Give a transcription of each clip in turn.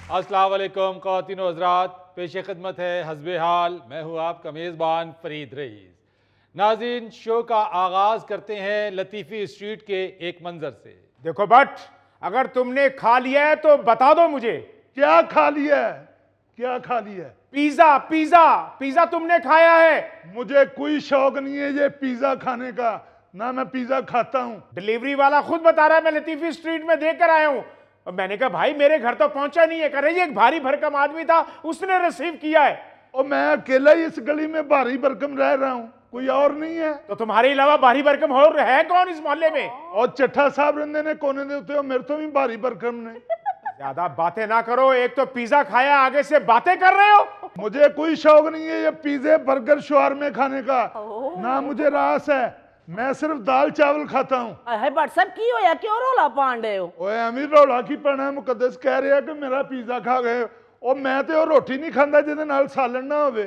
अस्सलाम वालेकुम ख़वातीन व हज़रात, पेश खिदमत है हस्बे हाल। मैं हूँ आपका मेज़बान फरीद रईस। नाज़रीन, शो का आगाज़ करते हैं लतीफ़ी स्ट्रीट के एक मंजर से। देखो बट, अगर तुमने खा लिया है तो बता दो मुझे। क्या खा लिया है? क्या खा लिया है? पिज्जा पिज्जा पिज्जा तुमने खाया है? मुझे कोई शौक नहीं है ये पिज्जा खाने का, ना मैं पिज्जा खाता हूँ। डिलीवरी वाला खुद बता रहा है मैं लतीफी स्ट्रीट में देकर आया हूँ। और मैंने कहा भाई मेरे घर तो पहुंचा नहीं है। कह रहे एक भारी भरकम आदमी था, उसने रिसीव किया है। और मैं अकेला ही इस गली में भारी भरकम रह रहा हूँ, कोई और नहीं है। तो तुम्हारे अलावा भारी भरकम और है कौन इस मोहल्ले में? और चट्ठा साहब रहंदे ने कोने दे उत्ते, मेरे तो भी भारी भरकम ने। ज्यादा बातें ना करो, एक तो पिज्जा खाया, आगे से बातें कर रहे हो। मुझे कोई शौक नहीं है ये पिज्जे बर्गर शवारमे खाने का, ना मुझे रास है। मैं सिर्फ दाल चावल खाता हूँ। बट सब की होया, क्यों रौला पांडे हो? ओए अमीर रौला की पना मुकद्दस कह रहे हैं कि मेरा पिज्जा खा गए। और मैं तो रोटी नहीं खाता जिहदे नाल सालन ना होवे।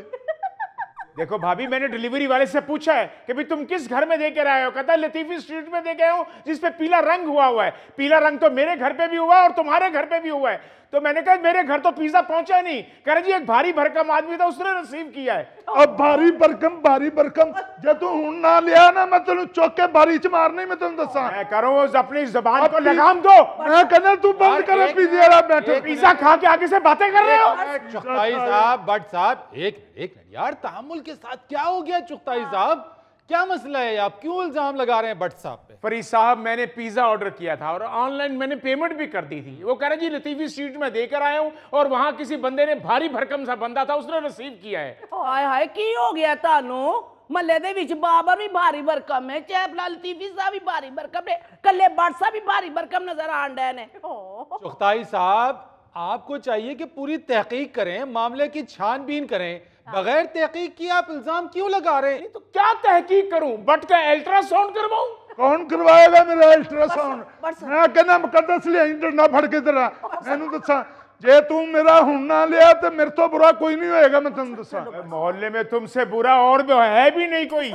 देखो भाभी, मैंने डिलीवरी वाले से पूछा है कि भाई तुम किस घर में देकर आए हो। कहता है लतीफी स्ट्रीट में देके आए हो जिसपे पीला रंग हुआ है। पीला रंग तो मेरे घर पे भी हुआ है और तुम्हारे घर पे भी हुआ है। तो मैंने कहा मेरे घर तो पिज्जा पहुंचा नहीं। कह रहे जी एक भारी भरकम आदमी था, उसने रिसीव किया है। अब भारी भरकम जब तू हुण ना लिया ना, मैं तेन चौक के बारी च मारनी। मैं तेन दसा मैं करूं अपनी जबान को लगाम दो। मैं कहना तू बंद कर पिज्जे वाला बैठो। पिज्जा खा के आगे से बातें कर रहे हो। चुगताई साहब, भट्ट साहब, एक मिनट यार, तहम्मुल के साथ क्या हो गया? चुगताई साहब, क्या मसला है? आप क्यों इल्जाम लगा रहे हैं भट्ट साहब पे? फरीद साहब, मैंने पिज्जा ऑर्डर किया था और ऑनलाइन मैंने पेमेंट भी कर दी थी। वो कह रहे जी लतीफी स्ट्रीट में देकर आया हूं और वहां किसी बंदे ने, भारी भरकम सा बंदा था, उसने रिसीव किया है। हाय हाय, की हो गया तानू? महल्ले दे विच बाबर भी भारी भरकम है, चैपला लतीफी साहब भी भारी भरकम है, कल्ले बट साहब भी भारी भरकम नजर आन डे ने। चुगताई साहब, आपको चाहिए कि पूरी तहकीक करें, मामले की छानबीन करें। बगैर तहकीक की आप इल्जाम क्यों लगा रहे हैं? तो क्या तहकीक करूं? बट का अल्ट्रासाउंड करवाऊं? कौन करवाएगा मेरा अल्ट्रासाउंड? मैं कहना मुकद्दस लिया डंडा फड़ के तेरा। मैनू दसा, जे तू मेरा हुण ना लिया तो मेरे तो बुरा कोई नहीं होएगा। मैं तेन दसा, मोहल्ले में तुमसे बुरा और है भी नहीं कोई।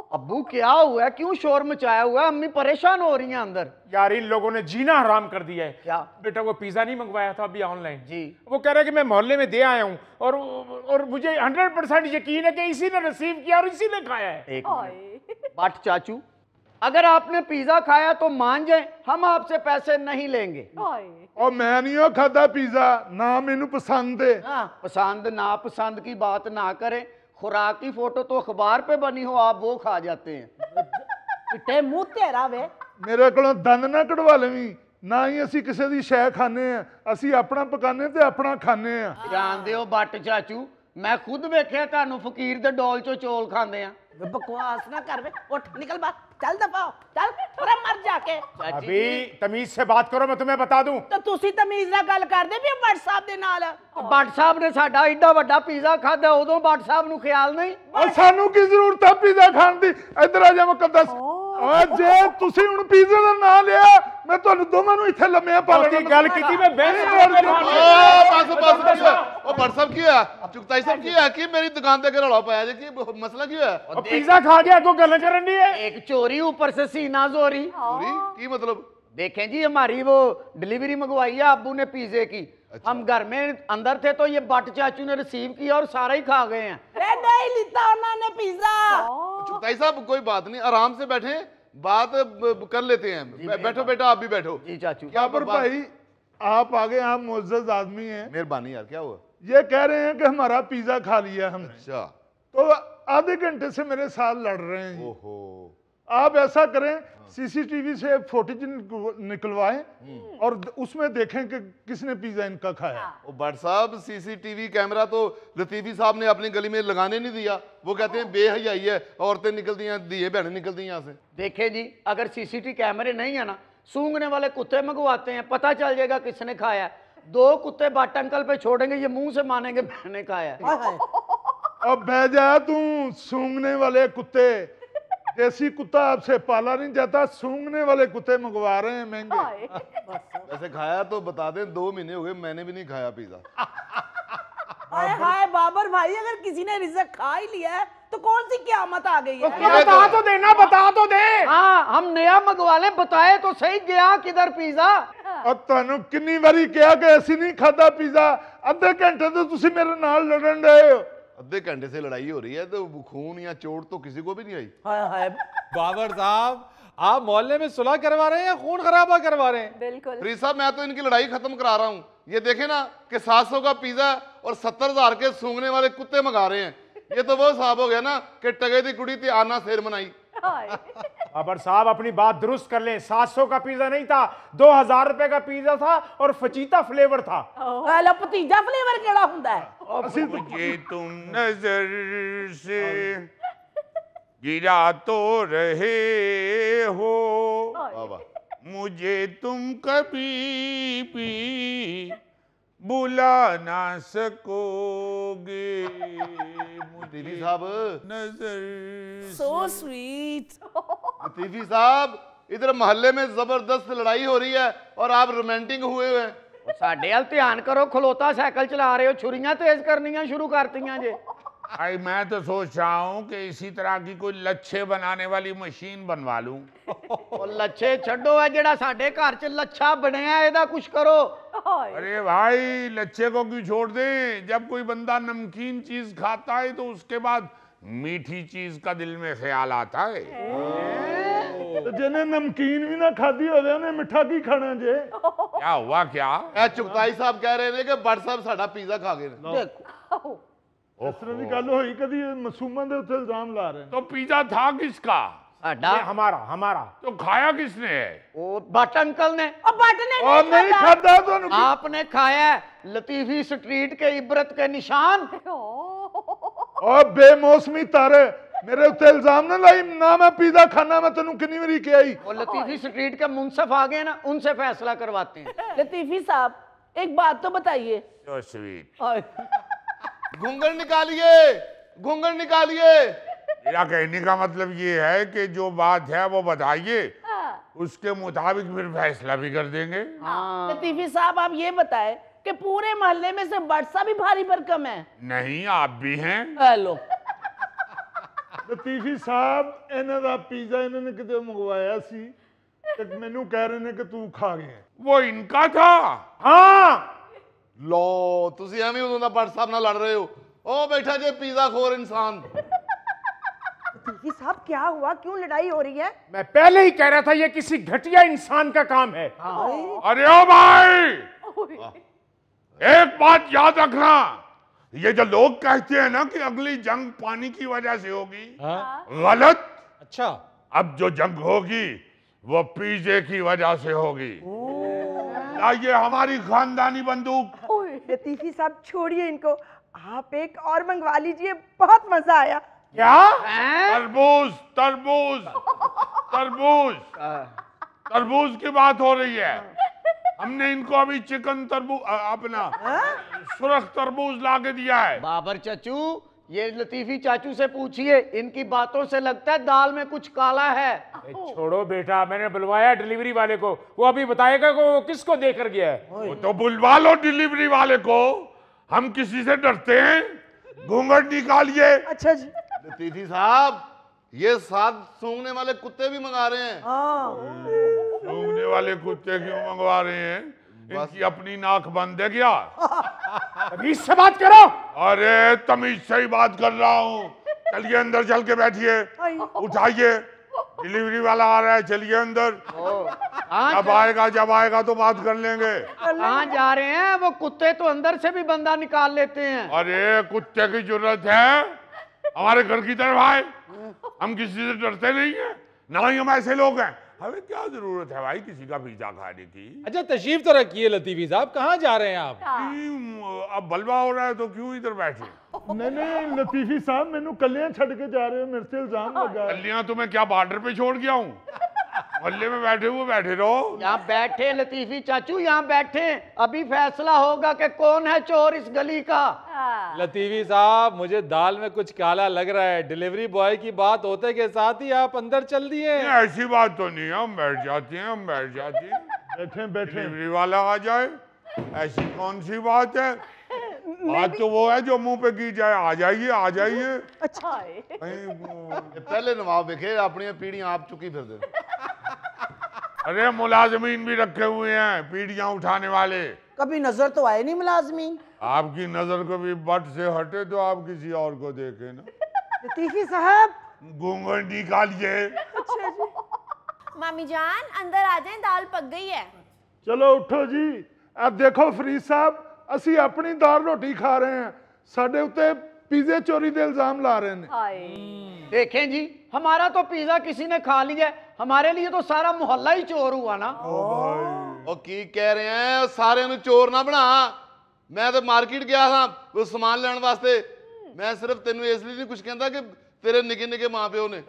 अब्बू क्या हुआ है? क्यों शोर मचाया हुआ है? अम्मी परेशान हो रही हैं अंदर। यार इन लोगों ने जीना हराम कर दिया है। क्या? बेटा वो पिज्जा नहीं मंगवाया था अभी ऑनलाइन जी, वो कह रहा है कि मैं मोहल्ले में दे आया हूँ और मुझे 100% यकीन है कि इसी ने रिसीव किया और इसी ने खाया है। एक मिनट। बट चाचू, अगर आपने पिज्जा खाया तो मान जाए, हम आपसे पैसे नहीं लेंगे। और मैं नहीं हो खाता पिज्जा, ना मैनू पसंद है। पसंद ना पसंद की बात ना करें। खुराक की फोटो तो अखबार पे बनी हो, आप वो खा जाते हैं। पिटे मुंह तेरा वे। मेरे को दंद ना कढ़वा लवी, ना ही असी किसी दी शै खाने हैं। असी अपना पकाने ते अपना खाने हैं। जान दियो बट चाचू, मैं खुद वेख्या तानू फकीर दे डोल चो चौल खांदे आ। बकवास ना कर वे, उठ निकल बाहर, चल दफा हो, चल पूरा मर जाके। अभी तमीज से बात करो, मैं तुम्हें बता दूं। तो तुसी तमीज ना गल कर दे भी बट साहब दे नाल। बट साहब ने साडा एडा वड्डा पिज्जा खादा, उदों बट साहब नू ख्याल नहीं। और सानू की जरूरत है पिज्जा खान दी? इधर आ जा मुकद्दस। और जे तुसी हुण पिज्जा दा नाम लिया, मैं तुहानू दोवां नू इत्थे लम्मिया पा बहुत ही गल कीती, मैं बहस भट्ट साहब की है, चुगताई साहब की है कि मेरी दुकान ते रौला पाया जे कि मसला क्यों है? और पिज्जा खा के आगो गल करनी है। एक चोरी ऊपर से सीना जोरी। चोरी की मतलब? देखें जी, हमारी वो डिलीवरी मंगवाई है अब्बू ने पिज्जे की। अच्छा। हम घर में अंदर थे तो ये बट चाचू ने रिसीव किया और सारा ही खा गए हैं। नहीं लिता उन्होंने पिज्जा। चुगताई साहब कोई बात नहीं, आराम से बैठे, बात कर लेते हैं। बैठो बेटा, आप भी बैठो। जी चाचू। क्या पर भाई आप आगे, आप मुअज़्ज़ज़ आदमी हैं। मेहरबानी यार, क्या हुआ? ये कह रहे हैं कि हमारा पिज्जा खा लिया हमने, अच्छा। तो आधे घंटे से मेरे साथ लड़ रहे हैं। ओहो। आप ऐसा करें, सीसीटीवी से फुटेज निकलवाएं और उसमें देखें कि किसने पिज्जा इनका खाया। ओ भट्ट साहब, सीसीटीवी कैमरा तो लतीफी साहब ने अपनी गली में लगाने नहीं दिया। वो कहते हैं बेहयाई है, औरतें निकलती हैं, दिए बहनें निकलती हैं यहाँ से। देखे जी, अगर सीसीटीवी कैमरे नहीं है ना, सूंघने वाले कुत्ते मंगवाते हैं, पता चल जाएगा किसने खाया। 2 कुत्ते बाट अंकल पे छोड़ेंगे, ये मुंह से मानेंगे मैंने खाया। अब बह जा तू, सूंघने वाले कुत्ते। देसी कुत्ता आपसे पाला नहीं जाता, सूंघने वाले कुत्ते मंगवा रहे हैं महंगे। वैसे खाया तो बता दें, 2 महीने हो गए मैंने भी नहीं खाया पिज्जा। हाय हाय बाबर भाई, अगर किसी ने रिज़्क खा ही लिया है तो तो कौन सी क़यामत आ गई है? बता तो देना, बता तो दे। हाँ हम नया मंगवा लें, बताए तो सही गया किधर पिज्जा। और ਤੁਹਾਨੂੰ ਕਿੰਨੀ ਵਾਰੀ ਕਿਹਾ ਕਿ ਅਸੀਂ ਨਹੀਂ ਖਾਦਾ ਪੀਜ਼ਾ, ਅੱਧੇ ਘੰਟੇ ਤੋਂ ਤੁਸੀਂ ਮੇਰੇ ਨਾਲ ਲੜਨ ਰਹੇ ਹੋ। आधे घंटे से लड़ाई हो रही है तो खून या चोट तो किसी को भी नहीं आई। हाय हाय बाबर साहब, आप मोहल्ले में सुलह करवा रहे हैं या खून खराबा करवा रहे हैं? बिल्कुल। फरीद साहब मैं तो इनकी लड़ाई खत्म करा रहा हूँ। ये देखे ना कि 700 का पिज्जा और 70,000 के सूंघने वाले कुत्ते मंगा रहे हैं। ये तो वो हिसाब हो गया ना कि टगे दी कुड़ी थी आना शेर मनाई। बाबर साहब अपनी बात दुरुस्त कर लें, 700 का पिज्जा नहीं था, 2000 रुपए का पिज्जा था और फचीता फ्लेवर था। हेलो, भतीजा फ्लेवर केड़ा हुंदा है? मुझे तुम नजर से गिरा तो रहे हो, वाह वाह। मुझे तुम कभी भी बुला ना सकोगे, लतीफी साहब, नजर सो स्वीट। लतीफी साहब इधर मोहल्ले में जबरदस्त लड़ाई हो रही है और आप रोमांटिक हुए हुए हैं। साडे हल ध्यान करो, खलोता साइकिल चला रहे हो, छुरियां तेज करनियां शुरू करतियां जे। भाई मैं तो सोच रहा हूँ कि इसी तरह की कोई लच्छे बनाने वाली मशीन बनवा लूं। और लच्छे छड्डो, है जेड़ा साडे घर च लच्छा बनया एदा कुछ करो। अरे भाई लच्छे को क्यों छोड़ दें? जब कोई बंदा नमकीन चीज खाता है तो उसके बाद मीठी चीज का दिल में ख्याल आता है। ਤੇ ਜਿਹਨੇ ਨਮਕੀਨ ਵੀ ਨਾ ਖਾਧੀ ਹੋਵੇ ਉਹਨੇ ਮਿੱਠਾ ਕੀ ਖਾਣਾ ਜੇ? क्या हुआ क्या? चुगताई साहब कह रहे हैं कि बट साहब साडा पिज्जा खा गए ने। देखो ਇਸ ਤਰ੍ਹਾਂ ਦੀ ਗੱਲ ਹੋਈ ਕਦੀ? ਮਾਸੂਮਾਂ ਦੇ ਉੱਤੇ ਇਲਜ਼ਾਮ ਲਾ ਰਹੇ ਨੇ। तो पिज्जा था किसका? साडा ये हमारा तो खाया किसने है? ओ बट अंकल ने। अब बट ने ਉਹ ਨਹੀਂ ਖਾਦਾ ਤੁਹਾਨੂੰ ਕੀ? आपने खाया है लतीफी स्ट्रीट के इबरत के निशान। ਓ ਬੇਮੌਸਮੀ ਤਾਰੇ, ਮੇਰੇ ਉੱਤੇ ਇਲਜ਼ਾਮ ਨਾ ਲਾਈ। ਨਾ ਮੈਂ ਪੀਜ਼ਾ ਖਾਣਾ, ਮੈਂ ਤੈਨੂੰ ਕਿੰਨੀ ਵਾਰੀ ਕਿਹਾ ਹੀ। और लतीफी स्ट्रीट के मुंसफ आ गए ना, उनसे फैसला करवाते हैं। लतीफी साहब एक बात तो बताइए। तो स्वीट। हाय। घूंघट निकालिए, घूंघट निकालिए। मेरा कहने का मतलब ये है कि जो बात है वो बताइए, उसके मुताबिक फिर फैसला भी कर देंगे। लतीफी साहब आप ये बताएं कि पूरे मोहल्ले में से बरसा भी भारी भरकम है? नहीं, आप भी हैं। हेलो, ਲਤੀਫੀ ਸਾਹਿਬ ਇਹਨਾਂ ਦਾ ਪੀਜ਼ਾ ਇਹਨਾਂ ਨੇ ਕਿਤੇ ਮੰਗਵਾਇਆ ਸੀ ਤੇ ਮੈਨੂੰ ਕਹਿ ਰਹੇ ਨੇ ਕਿ ਤੂੰ ਖਾ ਗਿਆ। वो इनका था। हाँ लो तुसी एवें उदों दा बट साहब नाल लड़ रहे हो। ओ बैठा जे पिज्जा खोर इंसान। लतीफी साहब क्या हुआ, क्यों लड़ाई हो रही है? मैं पहले ही कह रहा था ये किसी घटिया इंसान का काम है। अरे ओ भाई, एक बात याद रखना, ये जो लोग कहते हैं ना कि अगली जंग पानी की वजह से होगी, हाँ? गलत। अच्छा, अब जो जंग होगी वो पिज्जे की वजह से होगी। लाइए हमारी खानदानी बंदूक। लतीफी साहब छोड़िए इनको, आप एक और मंगवा लीजिए, बहुत मजा आया। क्या? तरबूज तरबूज तरबूज तरबूज की बात हो रही है। हमने इनको अभी चिकन तरबूज अपना सुरख तरबूज ला के दिया है। बाबर चाचू, ये लतीफी चाचू से पूछिए, इनकी बातों से लगता है दाल में कुछ काला है। छोड़ो बेटा, मैंने बुलवाया डिलीवरी वाले को, वो अभी बताएगा कि वो किसको देकर गया है। वो तो बुलवा लो डिलीवरी वाले को, हम किसी से डरते हैं? घूंघट निकालिए। अच्छा जी। लतीफी साहब ये 7 सूंघने वाले कुत्ते भी मंगा रहे हैं। सूंघने वाले कुत्ते क्यों मंगवा रहे हैं? इनकी अपनी नाक बंद है क्या? अभी इससे बात करो। अरे तमीज से ही बात कर रहा हूँ। चलिए अंदर चल के बैठिए, उठाइए, डिलीवरी वाला आ रहा है, चलिए अंदर। जब आएगा तो बात कर लेंगे। कहाँ जा रहे हैं? वो कुत्ते तो अंदर से भी बंदा निकाल लेते हैं। अरे कुत्ते की जरूरत है, हमारे घर की तरफ आए, हम किसी से डरते नहीं है, ना ही हम ऐसे लोग हैं। हमें क्या जरूरत है भाई किसी का पिज्जा खाने की? अच्छा तशरीफ तो रखिए लतीफी साहब, कहाँ जा रहे हैं आप? अब बलवा हो रहा है तो क्यों इधर बैठे? नहीं नहीं लतीफी साहब, मैनू कलियां छड़ के जा रहे हो, मेरे से इल्जाम लगा है। कलियां तुम्हें क्या बॉर्डर पे छोड़ गया हूँ? मोहल्ले में बैठे हुए बैठे रहो। यहाँ बैठे लतीफी चाचू, यहाँ बैठे, अभी फैसला होगा कि कौन है चोर इस गली का। लतीफी साहब मुझे दाल में कुछ काला लग रहा है। डिलीवरी बॉय की बात होते के साथ ही आप अंदर चल दिए। ऐसी बात तो नहीं है, हम बैठ जाते हैं, हम बैठ जाते हैं। बैठे बैठे। डिलीवरी वाला आ जाए, ऐसी कौन सी बात है? बात तो वो है जो मुंह पे की जाए, आ जाइए आ जाइए। अच्छा पहले नवाब देखे अपनी पीढ़ियां आप चुकी फिर दे। अरे मुलाजमीन भी रखे हुए हैं पीढ़ियां उठाने वाले। कभी नजर तो आए नहीं मुलाजमीन। आपकी नजर कभी बट से हटे तो आप किसी और को देखे ना। लतीफी साहब घूंघट निकालिए। अच्छा जी मामी जान अंदर आ जाएं, दाल पक गई है। चलो उठो जी। अब देखो फरीद साहब, असी अपनी दाल रोटी खा रहे हैं, साडे उत्ते पिज़्ज़े चोरी दे इल्जाम ला रहे हैं। देखें जी, हमारा तो पिज्जा किसी ने खा लिया, हमारे लिए तो सारा मोहल्ला ही चोर हुआ ना। ਉਹ ਕੀ ਕਹਿ ਰਹੇ ਆ, ਸਾਰਿਆਂ ਨੂੰ ਚੋਰ ਨਾ ਬਣਾ। ਮੈਂ ਤਾਂ ਮਾਰਕੀਟ ਗਿਆ ਸਾਂ ਕੋਈ ਸਮਾਨ ਲੈਣ ਵਾਸਤੇ। ਮੈਂ ਸਿਰਫ ਤੈਨੂੰ ਇਸ ਲਈ ਨਹੀਂ ਕੁਝ ਕਹਿੰਦਾ ਕਿ ਤੇਰੇ ਨਿੱਕੇ ਨਿੱਕੇ ਮਾਂ ਪਿਓ ਨੇ।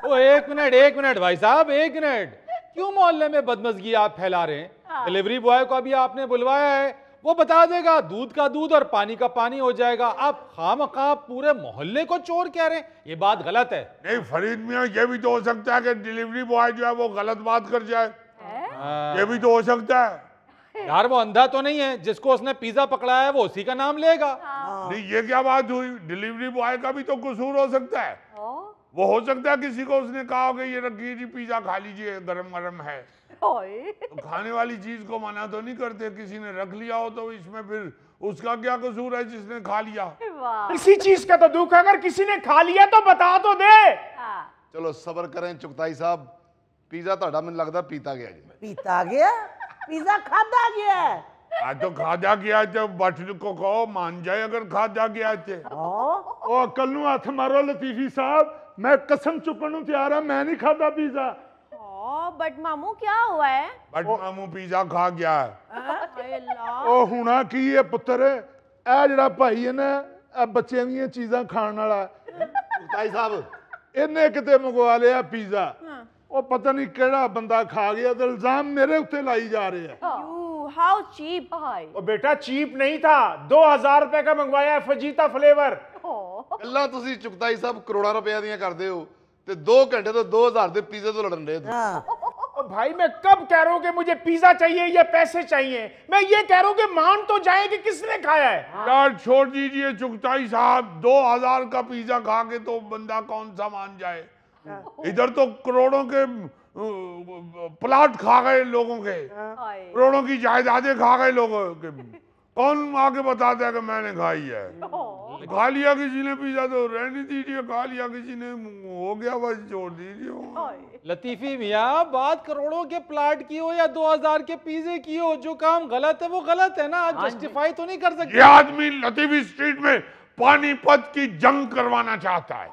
ओ एक मिनट भाई साहब, एक मिनट। क्यों मोहल्ले में बदमजगी आप फैला रहे हैं? डिलीवरी बॉय को अभी आपने बुलवाया है, वो बता देगा, दूध का दूध और पानी का पानी हो जाएगा। आप खामखा पूरे मोहल्ले को चोर कह रहे हैं, ये बात गलत है। नहीं फरीद मियाँ, ये भी तो हो सकता है कि डिलीवरी बॉय जो है वो गलत बात कर जाए। ये भी तो हो सकता है। यार वो अंधा तो नहीं है, जिसको उसने पिज्जा पकड़ाया है वो उसी का नाम लेगा। नहीं ये क्या बात हुई? डिलीवरी बॉय का भी तो कसूर हो सकता है। वो हो सकता है किसी को उसने कहा हो कि ये रखिए जी पिज्जा खा लीजिए, गरम गरम है। तो खाने वाली चीज को मना तो नहीं करते, किसी ने रख लिया हो तो इसमें फिर उसका क्या कसूर है जिसने खा लिया? इसी चीज का तो दुख, अगर किसी ने खा लिया तो बता तो दे। ਚਲੋ ਸਬਰ ਕरें चुगताई साहब। पिज्जा ਤੁਹਾਡਾ ਮੈਨੂੰ ਲੱਗਦਾ ਪੀਤਾ ਗਿਆ ਜੀ। पीता गया पिज्जा खादा गया। आज तो खादा गया तो बट को कहो मान जाए अगर खादा गया थे। ओ कल हाथ मारो लतीफी साहब, मैं कसम चुकन नूं तैयार हां, मैं नहीं खाता पिज़्ज़ा। बट मामू क्या हुआ है? बट मामू पिज्जा खा गया है। हाय अल्लाह। ओ हुणा की है पुत्र, ए जिहड़ा भाई है ना, ए बच्चों दी चीज़ां खाण वाला, चुगताई साहब इन्हें किते मंगवा लिया पिज़्ज़ा। ओ पता नहीं केड़ा बंदा खा गया, तो इल्जाम मेरे उत्ते लाई जा रहे हैं। How cheap. ओ बेटा चीप नहीं था, 2000 रुपए का मंगवाया है फजीता फ्लेवर। ਪਹਿਲਾਂ ਤੁਸੀਂ ਚੁਗਤਾਈ ਸਾਹਿਬ ਕਰੋੜਾਂ ਰੁਪਏ ਦੀਆਂ ਕਰਦੇ ਹੋ ਤੇ 2 ਘੰਟੇ ਤੋਂ 2000 ਦੇ ਪੀਜ਼ੇ ਤੋਂ ਲੜਨ ਰਹੇ ओ भाई मैं कब कह रहा हूं कि मुझे पिज्जा चाहिए या पैसे चाहिए, मैं ये कह रहा हूं कि मान तो जाए कि किसने खाया है। यार छोड़ दीजिए चुगताई साहब, 2000 का पिज्जा खा के तो बंदा कौन सा मान जाए। इधर तो करोड़ों के प्लाट खा गए लोगों के, करोड़ों की जायदादें खा गए लोगों के। कौन आके बताता है कि मैंने खाई है? खा लिया किसी ने पिज्जा तो रहने दीजिए, खा लिया किसी ने हो गया बस छोड़ दीजिए। लतीफी मियाँ, बात करोड़ों के प्लाट की हो या 2000 के पिज्जे की हो, जो काम गलत है वो गलत है ना। आप जस्टिफाई तो नहीं कर सकते। ये आदमी लतीफी स्ट्रीट में पानीपत की जंग करवाना चाहता है।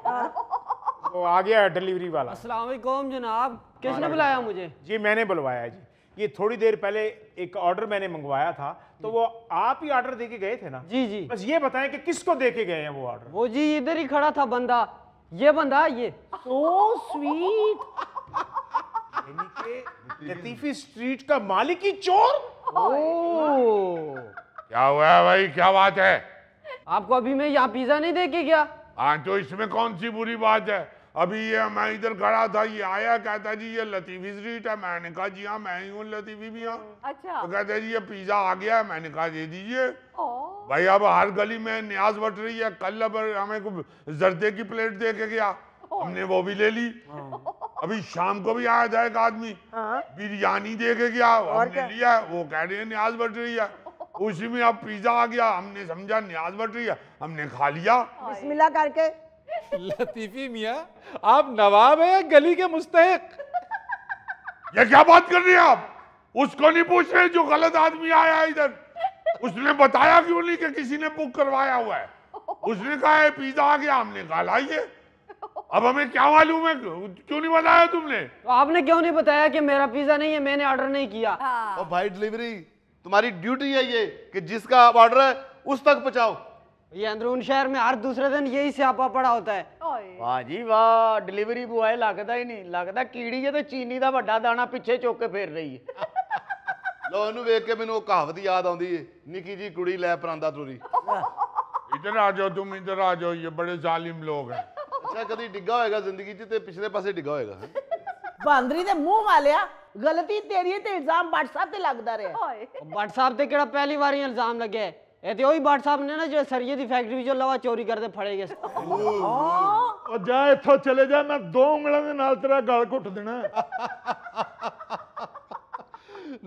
वो आ गया है डिलीवरी वाला। अस्सलाम वालेकुम जनाब, किसने बुलाया मुझे? जी मैंने बुलवाया है जी। ये थोड़ी देर पहले एक ऑर्डर मैंने मंगवाया था, तो वो आप ही ऑर्डर देके गए थे ना? जी जी। बस ये बताएं कि किसको देके गए हैं वो ऑर्डर? वो जी इधर ही खड़ा था बंदा, ये बंदा ये। So sweet. यानी कि लतीफी स्ट्रीट का मालिक ही चोर। क्या हुआ है भाई, क्या बात है? आपको अभी मैं यहाँ पिज्जा नहीं दे के गया? हाँ तो इसमें कौन सी बुरी बात है? अभी ये मैं इधर खड़ा था, ये आया कहता जी ये लतीफी स्ट्रीट है। मैंने कहा जी हाँ मैं ही हूँ लतीफी भी। हाँ अच्छा। तो कहते जी ये पिज्जा आ गया है। मैंने कहा दे दीजिए भाई। अब हर गली में न्याज बट रही है। कल अब हमें जर्दे की प्लेट दे के गया, हमने वो भी ले ली। अभी शाम को भी आया था एक आदमी, बिरयानी दे के गया, हमने लिया। वो कह रहे हैं न्याज बट रही है। उसी में अब पिज्जा आ गया, हमने समझा न्याज बट रही है, हमने खा लिया। बिस्मिल्लाह करके। लतीफी मियाँ, आप नवाब है गली के मुस्तहिक। ये क्या बात कर रही हैं आप? उसको नहीं पूछ रहे जो गलत आदमी आया है इधर। उसने बताया क्यों नहीं कि किसी ने बुक करवाया हुआ है? उसने कहा है पिज्जा आ गया, हमने कहा लाइए। अब हमें क्या मालूम है, क्यों नहीं बताया तुमने? तो आपने क्यों नहीं बताया कि मेरा पिज्जा नहीं है, मैंने ऑर्डर नहीं किया? और भाई डिलीवरी तुम्हारी ड्यूटी है ये कि जिसका ऑर्डर है उस तक पहुंचाओ। ये अंदरून शहर में हर दूसरे दिन यही स्यापा पड़ा होता है। वाह जी वाह, डिलीवरी बॉय लगता ही नहीं, लगता कीड़ी है तो चीनी का बड़ा दाना पीछे चुक के फेर रही है। लो इनू वेख के मैनू कहावत याद आउंदी है, निकी जी कुड़ी लै परांदा तुरी। इधर आ जाओ, तुम इधर आ जाओ, ये बड़े जालिम लोग हैं। अच्छा कभी डिग्गा होएगा जिंदगी च ते पिछले पासे डिग्गा होएगा। बांदरी दे मुंह वालिया, गलती तेरी है ते इल्जाम भट्ट साहब ते लगदा रहा। भट्ट साहब ते केड़ा पहली बार इल्जाम लगे? ਇਹ ਤੇ ਉਹੀ ਬਾਟ ਸਾਹਿਬ ਨੇ ਨਾ ਜਿਹੜੇ ਸਰੀਏ ਦੀ ਫੈਕਟਰੀ ਵਿੱਚੋਂ ਲਵਾ ਚੋਰੀ ਕਰਦੇ ਫੜੇ ਗਏ। ਉਹ ਜਾ ਇੱਥੋਂ ਚਲੇ ਜਾ, ਮੈਂ 2 ਉਂਗਲਾਂ ਦੇ ਨਾਲ ਤੇਰਾ ਗਲ ਘੁੱਟ ਦੇਣਾ।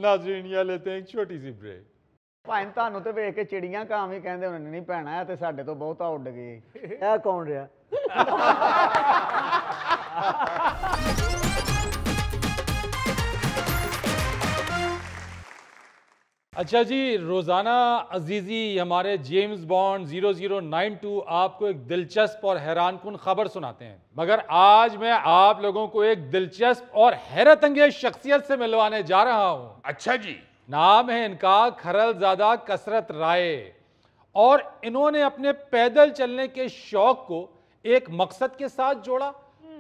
नाज़रीन यहाँ लेते हैं एक छोटी सी ब्रेक। ਭਾਈ ਤੁਹਾਨੂੰ ਤੇ ਵੇਖ ਕੇ ਚਿੜੀਆਂ ਕਾਂ ਵੀ ਕਹਿੰਦੇ ਹੋਣੇ ਨਹੀਂ ਭੈਣਾ ਇਹ ਤੇ ਸਾਡੇ ਤੋਂ ਬਹੁਤਾ ਉੱਡ ਗਈ। ਇਹ ਕੌਣ ਰਿਹਾ? अच्छा जी, रोज़ाना अजीज़ी हमारे जेम्स बॉन्ड 0092 आपको एक दिलचस्प और हैरानकुन खबर सुनाते हैं, मगर आज मैं आप लोगों को एक दिलचस्प और हैरत अंगेज शख्सियत से मिलवाने जा रहा हूं। अच्छा जी। नाम है इनका खरलज़ादा कसरत राय, और इन्होंने अपने पैदल चलने के शौक को एक मकसद के साथ जोड़ा,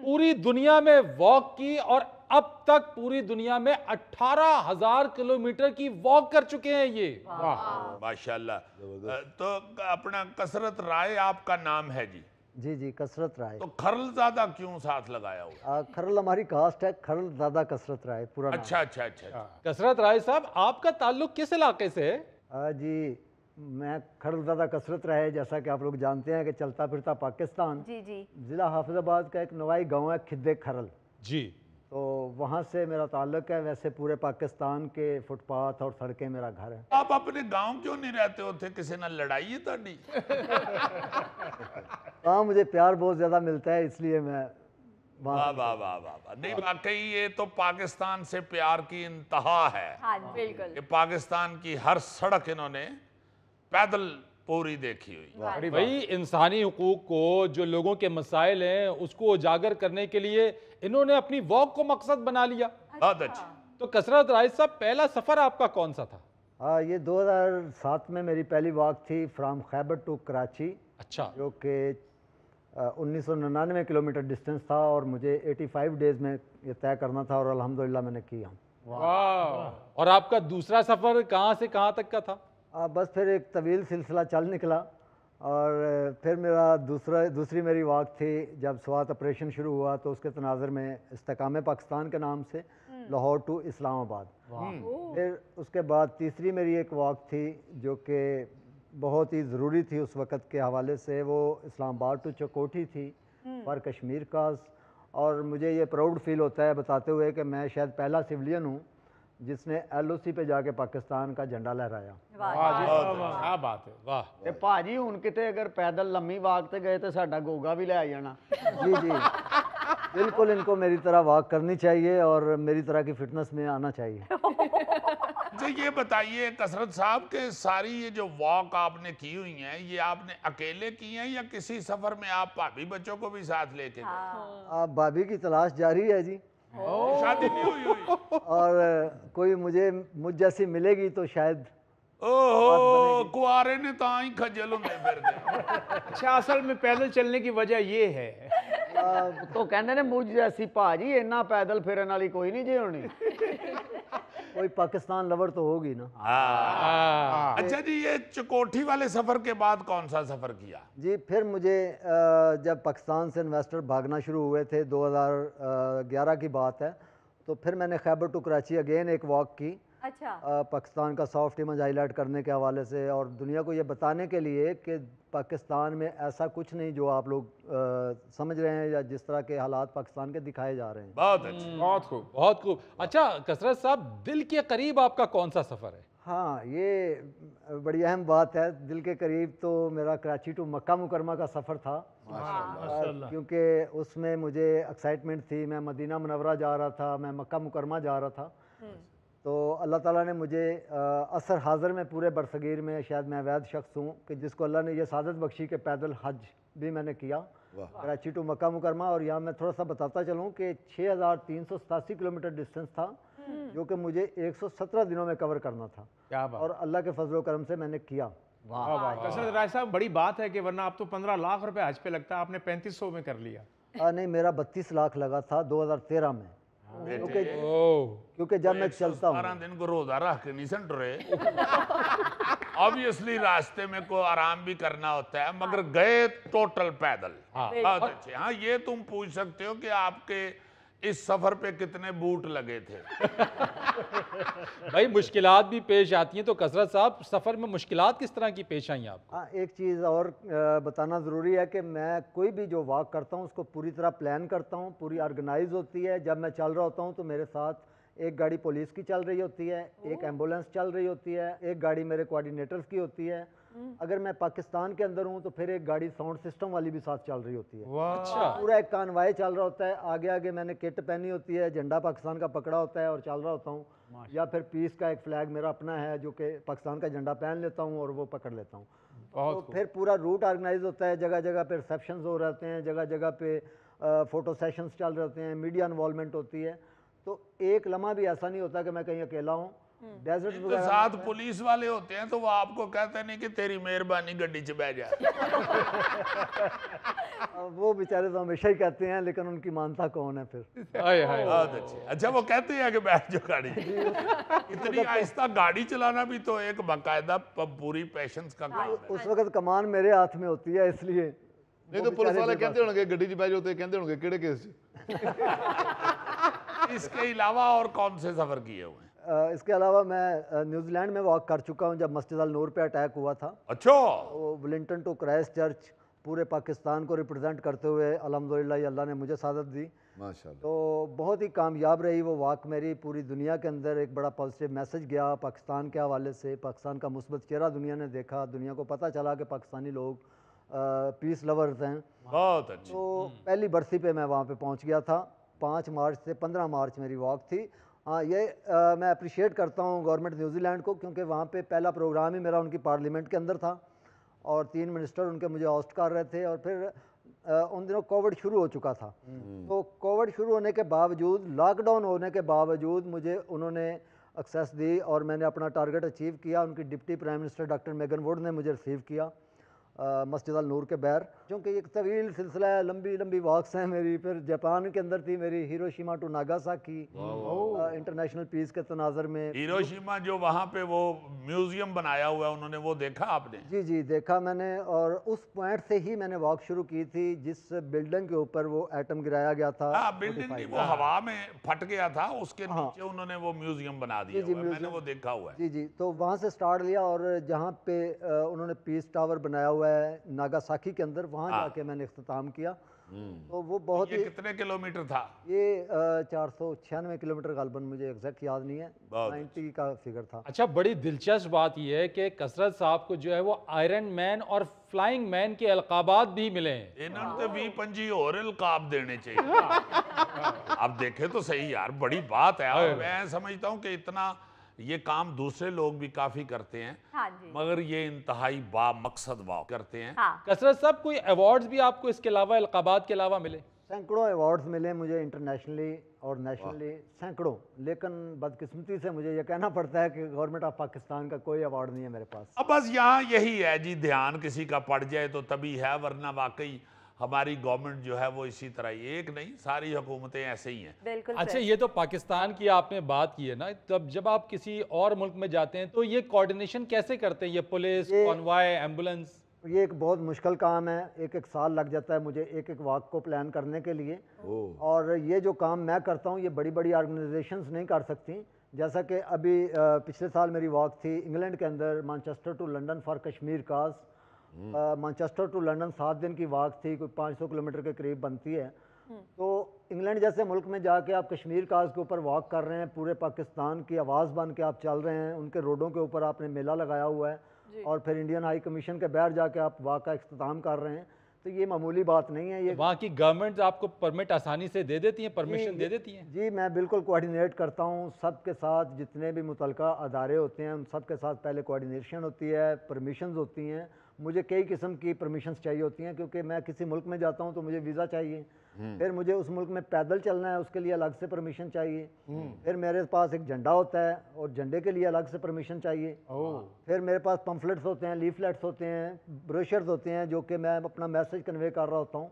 पूरी दुनिया में वॉक की और अब तक पूरी दुनिया में 18,000 किलोमीटर की वॉक कर चुके हैं ये। माशाल्लाह। तो अपना कसरत राय आपका नाम है जी? जी जी, कसरत राय। तो खरलज़ादा क्यों साथ लगाया हुआ? खरल हमारी कास्ट है, खरलज़ादा कसरत राय पूरा नाम। अच्छा अच्छा अच्छा। कसरत राय साहब, आपका ताल्लुक किस इलाके से है? जी, मैं खरलज़ादा कसरत राय, जैसा कि आप लोग जानते हैं कि चलता फिरता पाकिस्तान। जी जी। ज़िला हाफिज़ाबाद का एक नवाई गांव है खिद्दे खरल जी, तो वहाँ से मेरा ताल्लुक है। वैसे पूरे पाकिस्तान के फुटपाथ और सड़कें मेरा घर है। आप अपने गांव क्यों नहीं रहते होते? किसी ने लड़ाई है ताड़ी? हाँ, मुझे प्यार बहुत ज़्यादा मिलता है, इसलिए मैं वाह वाह वाह वाह वाह। नहीं, वाकई ये तो पाकिस्तान से प्यार की इंतहा है। हाँ बिल्कुल। कि पाकिस्तान की हर सड़क इन्होंने पैदल पूरी देखी हुई। भाई, इंसानी हुकूक को, जो लोगों के मसाइल हैं उसको उजागर करने के लिए इन्होंने अपनी वॉक को मकसद बना लिया। बहुत अच्छा। तो कसरत राय साहब, पहला सफर आपका कौन सा था? हाँ, ये 2007 में मेरी पहली वॉक थी फ्राम खैबर टू कराची। अच्छा। जो कि 1999 किलोमीटर डिस्टेंस था और मुझे 85 डेज में ये तय करना था, और अल्हम्दुलिल्लाह मैंने किया। वाह। और आपका दूसरा सफर कहाँ से कहाँ तक का था? बस फिर एक तवील सिलसिला चल निकला, और फिर मेरा दूसरी मेरी वॉक थी जब स्वात ऑपरेशन शुरू हुआ, तो उसके तनाज़र में इस्तेकाम पाकिस्तान के नाम से लाहौर टू इस्लामाबाद। फिर उसके बाद तीसरी मेरी एक वॉक थी जो कि बहुत ही ज़रूरी थी उस वक़्त के हवाले से, वो इस्लामाबाद टू चकोठी थी फॉर कश्मीर काज। और मुझे ये प्राउड फील होता है बताते हुए कि मैं शायद पहला सिविलियन हूँ जिसने LOC पे जाके पाकिस्तान का झंडा लहराया। क्या बात है। वाह। ਤੇ ਭਾਜੀ ਹੁਣ ਕਿਤੇ ਅਗਰ ਪੈਦਲ ਲੰਮੀ ਵਾਕ ਤੇ गए तो साडा गोगा भी ले आ जाना। जी जी, बिल्कुल इनको मेरी तरह वॉक करनी चाहिए और मेरी तरह की फिटनेस में आना चाहिए। तो ये बताइए कसरत साहब के सारी ये जो वॉक आपने की हुई है, ये आपने अकेले की है या किसी सफर में आप भाभी बच्चों को भी साथ लेके गए? आप भाभी की तलाश जारी है जी। शादी नहीं हुई? और कोई मुझ जैसी मिलेगी तो शायद। ओहो, कुआरे ने तो ही खजल होंगे फिर दे। अच्छा, असल में पैदल चलने की वजह ये है। तो कहते ने मुझ जैसी भाजी इन्ना पैदल फिरन वाली कोई नहीं जी होनी। कोई पाकिस्तान लवर तो होगी ना। अच्छा जी, ये चकोठी वाले सफर के बाद कौन सा सफर किया? जी, फिर मुझे जब पाकिस्तान से इन्वेस्टर भागना शुरू हुए थे, 2011 की बात है, तो फिर मैंने खैबर टू कराची अगेन एक वॉक की। अच्छा। पाकिस्तान का सॉफ्ट इमेज हाईलाइट करने के हवाले से, और दुनिया को ये बताने के लिए कि पाकिस्तान में ऐसा कुछ नहीं जो आप लोग समझ रहे हैं या जिस तरह के हालात पाकिस्तान के दिखाए जा रहे हैं। बहुत अच्छा, बहुत खूब, बहुत खूब। अच्छा कसरत साहब, दिल के करीब आपका कौन सा सफर है? हाँ, ये बड़ी अहम बात है। दिल के करीब तो मेरा कराची टू मक्का मुकरमा का सफ़र था, क्योंकि उसमें मुझे एक्साइटमेंट थी। मैं मदीना मुनव्वरा जा रहा था, मैं मक्का मुकरमा जा रहा था। तो अल्लाह ताला ने मुझे असर हाज़िर में पूरे बरसगीर में शायद मैं वैध शख्स हूँ कि जिसको अल्लाह ने यह सादत बख्शी कि पैदल हज भी मैंने किया कराची टू मक्का मुकरमा। और यहाँ मैं थोड़ा सा बताता चलूँ कि 6,387 किलोमीटर डिस्टेंस था, जो कि मुझे 117 दिनों में कवर करना था। क्या बात। और अल्लाह के फजल करम से मैंने किया। वाह वाह। कसरत राय साहब, बड़ी बात है कि वरना आप तो 15 लाख रुपए हज पे लगता है, आपने 3500 में कर लिया। नहीं, मेरा 32 लाख लगा था 2013 में, क्योंकि जब मैं चलता हूँ 12 दिन को रोजा रख के नहीं संट रहे। ऑब्वियसली रास्ते में को आराम भी करना होता है, मगर गए टोटल पैदल। बहुत अच्छे। हाँ, ये तुम पूछ सकते हो कि आपके इस सफर पे कितने बूट लगे थे? भाई मुश्किलात भी पेश आती हैं, तो कसरत साहब सफ़र में मुश्किलात किस तरह की पेश आई आपको? हाँ, एक चीज़ और बताना ज़रूरी है कि मैं कोई भी जो वॉक करता हूँ उसको पूरी तरह प्लान करता हूँ, पूरी ऑर्गेनाइज होती है। जब मैं चल रहा होता हूँ तो मेरे साथ एक गाड़ी पुलिस की चल रही होती है, एक एम्बुलेंस चल रही होती है, एक गाड़ी मेरे कोऑर्डिनेटर्स की होती है। अगर मैं पाकिस्तान के अंदर हूँ तो फिर एक गाड़ी साउंड सिस्टम वाली भी साथ चल रही होती है। अच्छा, पूरा एक कानवाई चल रहा होता है, आगे आगे मैंने किट पहनी होती है, झंडा पाकिस्तान का पकड़ा होता है और चल रहा होता हूँ। या फिर पीस का एक फ्लैग मेरा अपना है जो कि पाकिस्तान का झंडा पहन लेता हूँ और वो पकड़ लेता हूँ। तो फिर पूरा रूट ऑर्गेनाइज होता है, जगह जगह पे रिसेप्शंस हो रहते हैं, जगह जगह पे फ़ोटो सेशंस चल रहे होते हैं, मीडिया इन्वॉल्वमेंट होती है। तो एक लम्हा भी ऐसा नहीं होता कि मैं कहीं अकेला हूँ। डेजर्ट तो साथ पुलिस वाले होते हैं तो वो आपको कहते नहीं कि तेरी मेहरबानी गड्डी च बैठ जा। वो बेचारे तो हमेशा ही कहते हैं, लेकिन उनकी मानता कौन है फिर। हाय हाय। बहुत अच्छे। अच्छा, वो कहते हैं कि बैठ जाओ गाड़ी। इतनी आहिस्ता गाड़ी चलाना भी तो एक बाकायदा पूरी पेशेंस का काम है। उस वक्त कमान मेरे हाथ में होती है, इसलिए नहीं तो पुलिस वाले कहते होंगे गड्डी च बैठ जाओ, तो कहते होंगे किहड़े केस इसके अलावा और कौन से सफर किए हुए हैं? इसके अलावा मैं न्यूजीलैंड में वॉक कर चुका हूँ जब मस्जिद अल नूर पे अटैक हुआ था। अच्छा, वो विलिंगटन टू क्राइस्ट चर्च पूरे पाकिस्तान को रिप्रेजेंट करते हुए अल्हम्दुलिल्लाह अल्लाह ने मुझे सादत दी। माशाल्लाह। तो बहुत ही कामयाब रही वो वॉक मेरी। पूरी दुनिया के अंदर एक बड़ा पॉजिटिव मैसेज गया पाकिस्तान के हवाले से, पाकिस्तान का मुस्बत चेहरा दुनिया ने देखा, दुनिया को पता चला कि पाकिस्तानी लोग पीस लवर्स हैं। बहुत अच्छे। तो पहली बरसी पे मैं वहाँ पे पहुँच गया था। 5 मार्च से 15 मार्च मेरी वॉक थी। हाँ, ये मैं अप्रिशिएट करता हूँ गवर्नमेंट न्यूजीलैंड को, क्योंकि वहाँ पे पहला प्रोग्राम ही मेरा उनकी पार्लियामेंट के अंदर था और 3 मिनिस्टर उनके मुझे होस्ट कर रहे थे। और फिर उन दिनों कोविड शुरू हो चुका था। तो कोविड शुरू होने के बावजूद, लॉकडाउन होने के बावजूद मुझे उन्होंने एक्सेस दी और मैंने अपना टारगेट अचीव किया। उनकी deputy prime minister doctor Megan would ने मुझे रिसीव किया मस्जिद अल नूर के बैर, क्योंकि एक तवील सिलसिला है, लंबी लंबी वॉक्स हैं मेरी। फिर जापान के अंदर थी मेरी, Hiroshima to Nagasaki international peace के तनाजर में। हिरोशिमा जो वहाँ पे वो म्यूजियम बनाया हुआ है, उन्होंने वो देखा आपने? जी जी, देखा मैंने। और उस पॉइंट से ही मैंने वॉक शुरू की थी जिस बिल्डिंग के ऊपर वो एटम गिराया गया था। हाँ, बिल्डिंग नहीं, वो हवा में फट गया था, उसके नीचे उन्होंने वो म्यूजियम बना दिया हुआ है, मैंने वो देखा हुआ है। जी जी, तो वहाँ से स्टार्ट लिया और जहाँ पे उन्होंने पीस टावर बनाया हुआ है नागासाकी के अंदर, वहाँ जाके मैंने इख्तिताम किया। तो वो बहुत ये कितने किलोमीटर था? ये 496 किलोमीटर गालबन, मुझे एग्जैक्ट याद नहीं है, 90 का फिगर था। अच्छा, बड़ी दिलचस्प बात यह है कि कसरत साहब को जो है वो आयरन मैन और फ्लाइंग मैन के अलकाबात भी मिले हैं। इन्होंने तो 20-25 और अलकाब देने चाहिए। अब देखे तो सही यार, बड़ी बात है। और मैं समझता हूँ कि इतना ये काम दूसरे लोग भी काफी करते हैं। हाँ जी। मगर ये इंतहाई बा मकसद वाह करते हैं। हाँ। कसरत साहब, कोई अवार्ड्स भी आपको इसके अलावा, अलकाबात के अलावा मिले? सैकड़ों अवार्ड्स मिले मुझे इंटरनेशनली और नेशनली, सैकड़ों। लेकिन बदकिस्मती से मुझे ये कहना पड़ता है कि गवर्नमेंट ऑफ पाकिस्तान का कोई अवार्ड नहीं है मेरे पास। अब बस यहाँ यही है जी, ध्यान किसी का पड़ जाए तो तभी है, वरना वाकई हमारी गवर्नमेंट जो है वो इसी तरह ही, एक नहीं सारी हुकूमतें ऐसे ही हैं। बिल्कुल। अच्छा, ये तो पाकिस्तान की आपने बात की है ना, तब जब आप किसी और मुल्क में जाते हैं तो ये कोऑर्डिनेशन कैसे करते हैं? ये पुलिस, कॉन्वॉय, एम्बुलेंस? ये एक बहुत मुश्किल काम है। एक साल लग जाता है मुझे एक वॉक को प्लान करने के लिए। और ये जो काम मैं करता हूँ ये बड़ी बड़ी ऑर्गेनाइजेशंस नहीं कर सकती। जैसा कि अभी पिछले साल मेरी वॉक थी इंग्लैंड के अंदर, Manchester to London for Kashmir cause. Manchester to London 7 दिन की वॉक थी, कोई 500 किलोमीटर के करीब बनती है। तो इंग्लैंड जैसे मुल्क में जाके आप कश्मीर काज के ऊपर वॉक कर रहे हैं, पूरे पाकिस्तान की आवाज़ बन के आप चल रहे हैं, उनके रोडों के ऊपर आपने मेला लगाया हुआ है और फिर इंडियन हाई कमीशन के बाहर जाके आप वॉक का इख्तिताम कर रहे हैं। तो ये मामूली बात नहीं है। ये वहाँ की गवर्नमेंट आपको परमिट आसानी से दे देती है, परमिशन दे देती है? जी, मैं बिल्कुल कोऑर्डिनेट करता हूँ सबके साथ, जितने भी मुतलका अदारे होते हैं उन सब के साथ पहले कोऑर्डिनेशन होती है, परमिशंस होती हैं। मुझे कई किस्म की परमिशंस चाहिए होती हैं, क्योंकि मैं किसी मुल्क में जाता हूँ तो मुझे वीज़ा चाहिए, फिर मुझे उस मुल्क में पैदल चलना है, उसके लिए अलग से परमिशन चाहिए, फिर मेरे पास एक झंडा होता है और झंडे के लिए अलग से परमिशन चाहिए, फिर मेरे पास पम्फलेट्स होते हैं, लीफलेट्स होते हैं, ब्रोशर्स होते हैं जो कि मैं अपना मैसेज कन्वे कर रहा होता हूँ,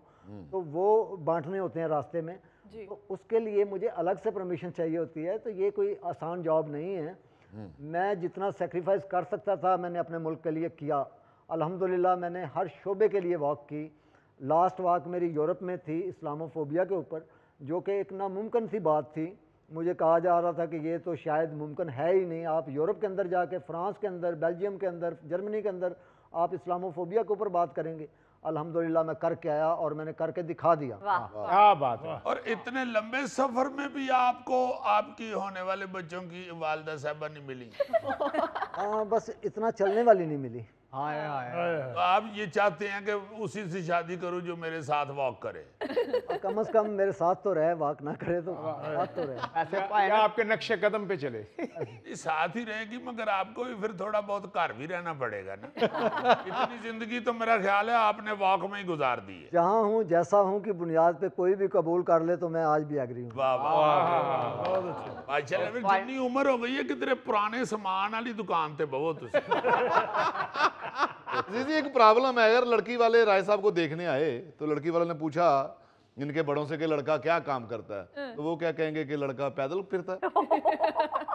तो वो बांटने होते हैं रास्ते में, तो उसके लिए मुझे अलग से परमिशन चाहिए होती है। तो ये कोई आसान जॉब नहीं है। मैं जितना सेक्रीफाइस कर सकता था मैंने अपने मुल्क के लिए किया। अल्हम्दुलिल्लाह मैंने हर शोबे के लिए वॉक की। लास्ट वॉक मेरी यूरोप में थी इस्लामोफोबिया के ऊपर, जो कि एक नामुमकिन सी बात थी। मुझे कहा जा रहा था कि ये तो शायद मुमकिन है ही नहीं, आप यूरोप के अंदर जाके, फ्रांस के अंदर, बेल्जियम के अंदर, जर्मनी के अंदर आप इस्लामोफोबिया के ऊपर बात करेंगे। अल्हम्दुलिल्लाह मैं करके आया और मैंने करके दिखा दिया। क्या बात है। और इतने लंबे सफर में भी आपको आपकी होने वाले बच्चों की वालिदा साहबा नहीं मिली? हाँ, बस इतना चलने वाली नहीं मिली। तो आप ये चाहते हैं कि उसी से शादी करूं जो मेरे साथ वॉक करे? कम से कम मेरे साथ तो रहे, वॉक ना करे तो साथ तो रहे। ऐसे क्या आपके नक्शे कदम पे चले? ये साथ ही रहेगी, मगर आपको भी फिर थोड़ा बहुत घर भी रहना पड़ेगा ना। इतनी जिंदगी तो मेरा ख्याल है आपने वॉक में ही गुजार दी है। जहाँ हूँ जैसा हूँ की बुनियाद पे कोई भी कबूल कर ले तो मैं आज भी एग्री हूँ। वाह वाह, अच्छा जितनी उम्र हो गई है कि तेरे पुराने सामान वाली दुकान थे बहुत। जी एक प्रॉब्लम है, अगर लड़की वाले राय साहब को देखने आए तो लड़की वाले ने पूछा इनके बड़ों से कि लड़का क्या काम करता है, तो वो क्या कहेंगे कि लड़का पैदल फिरता है।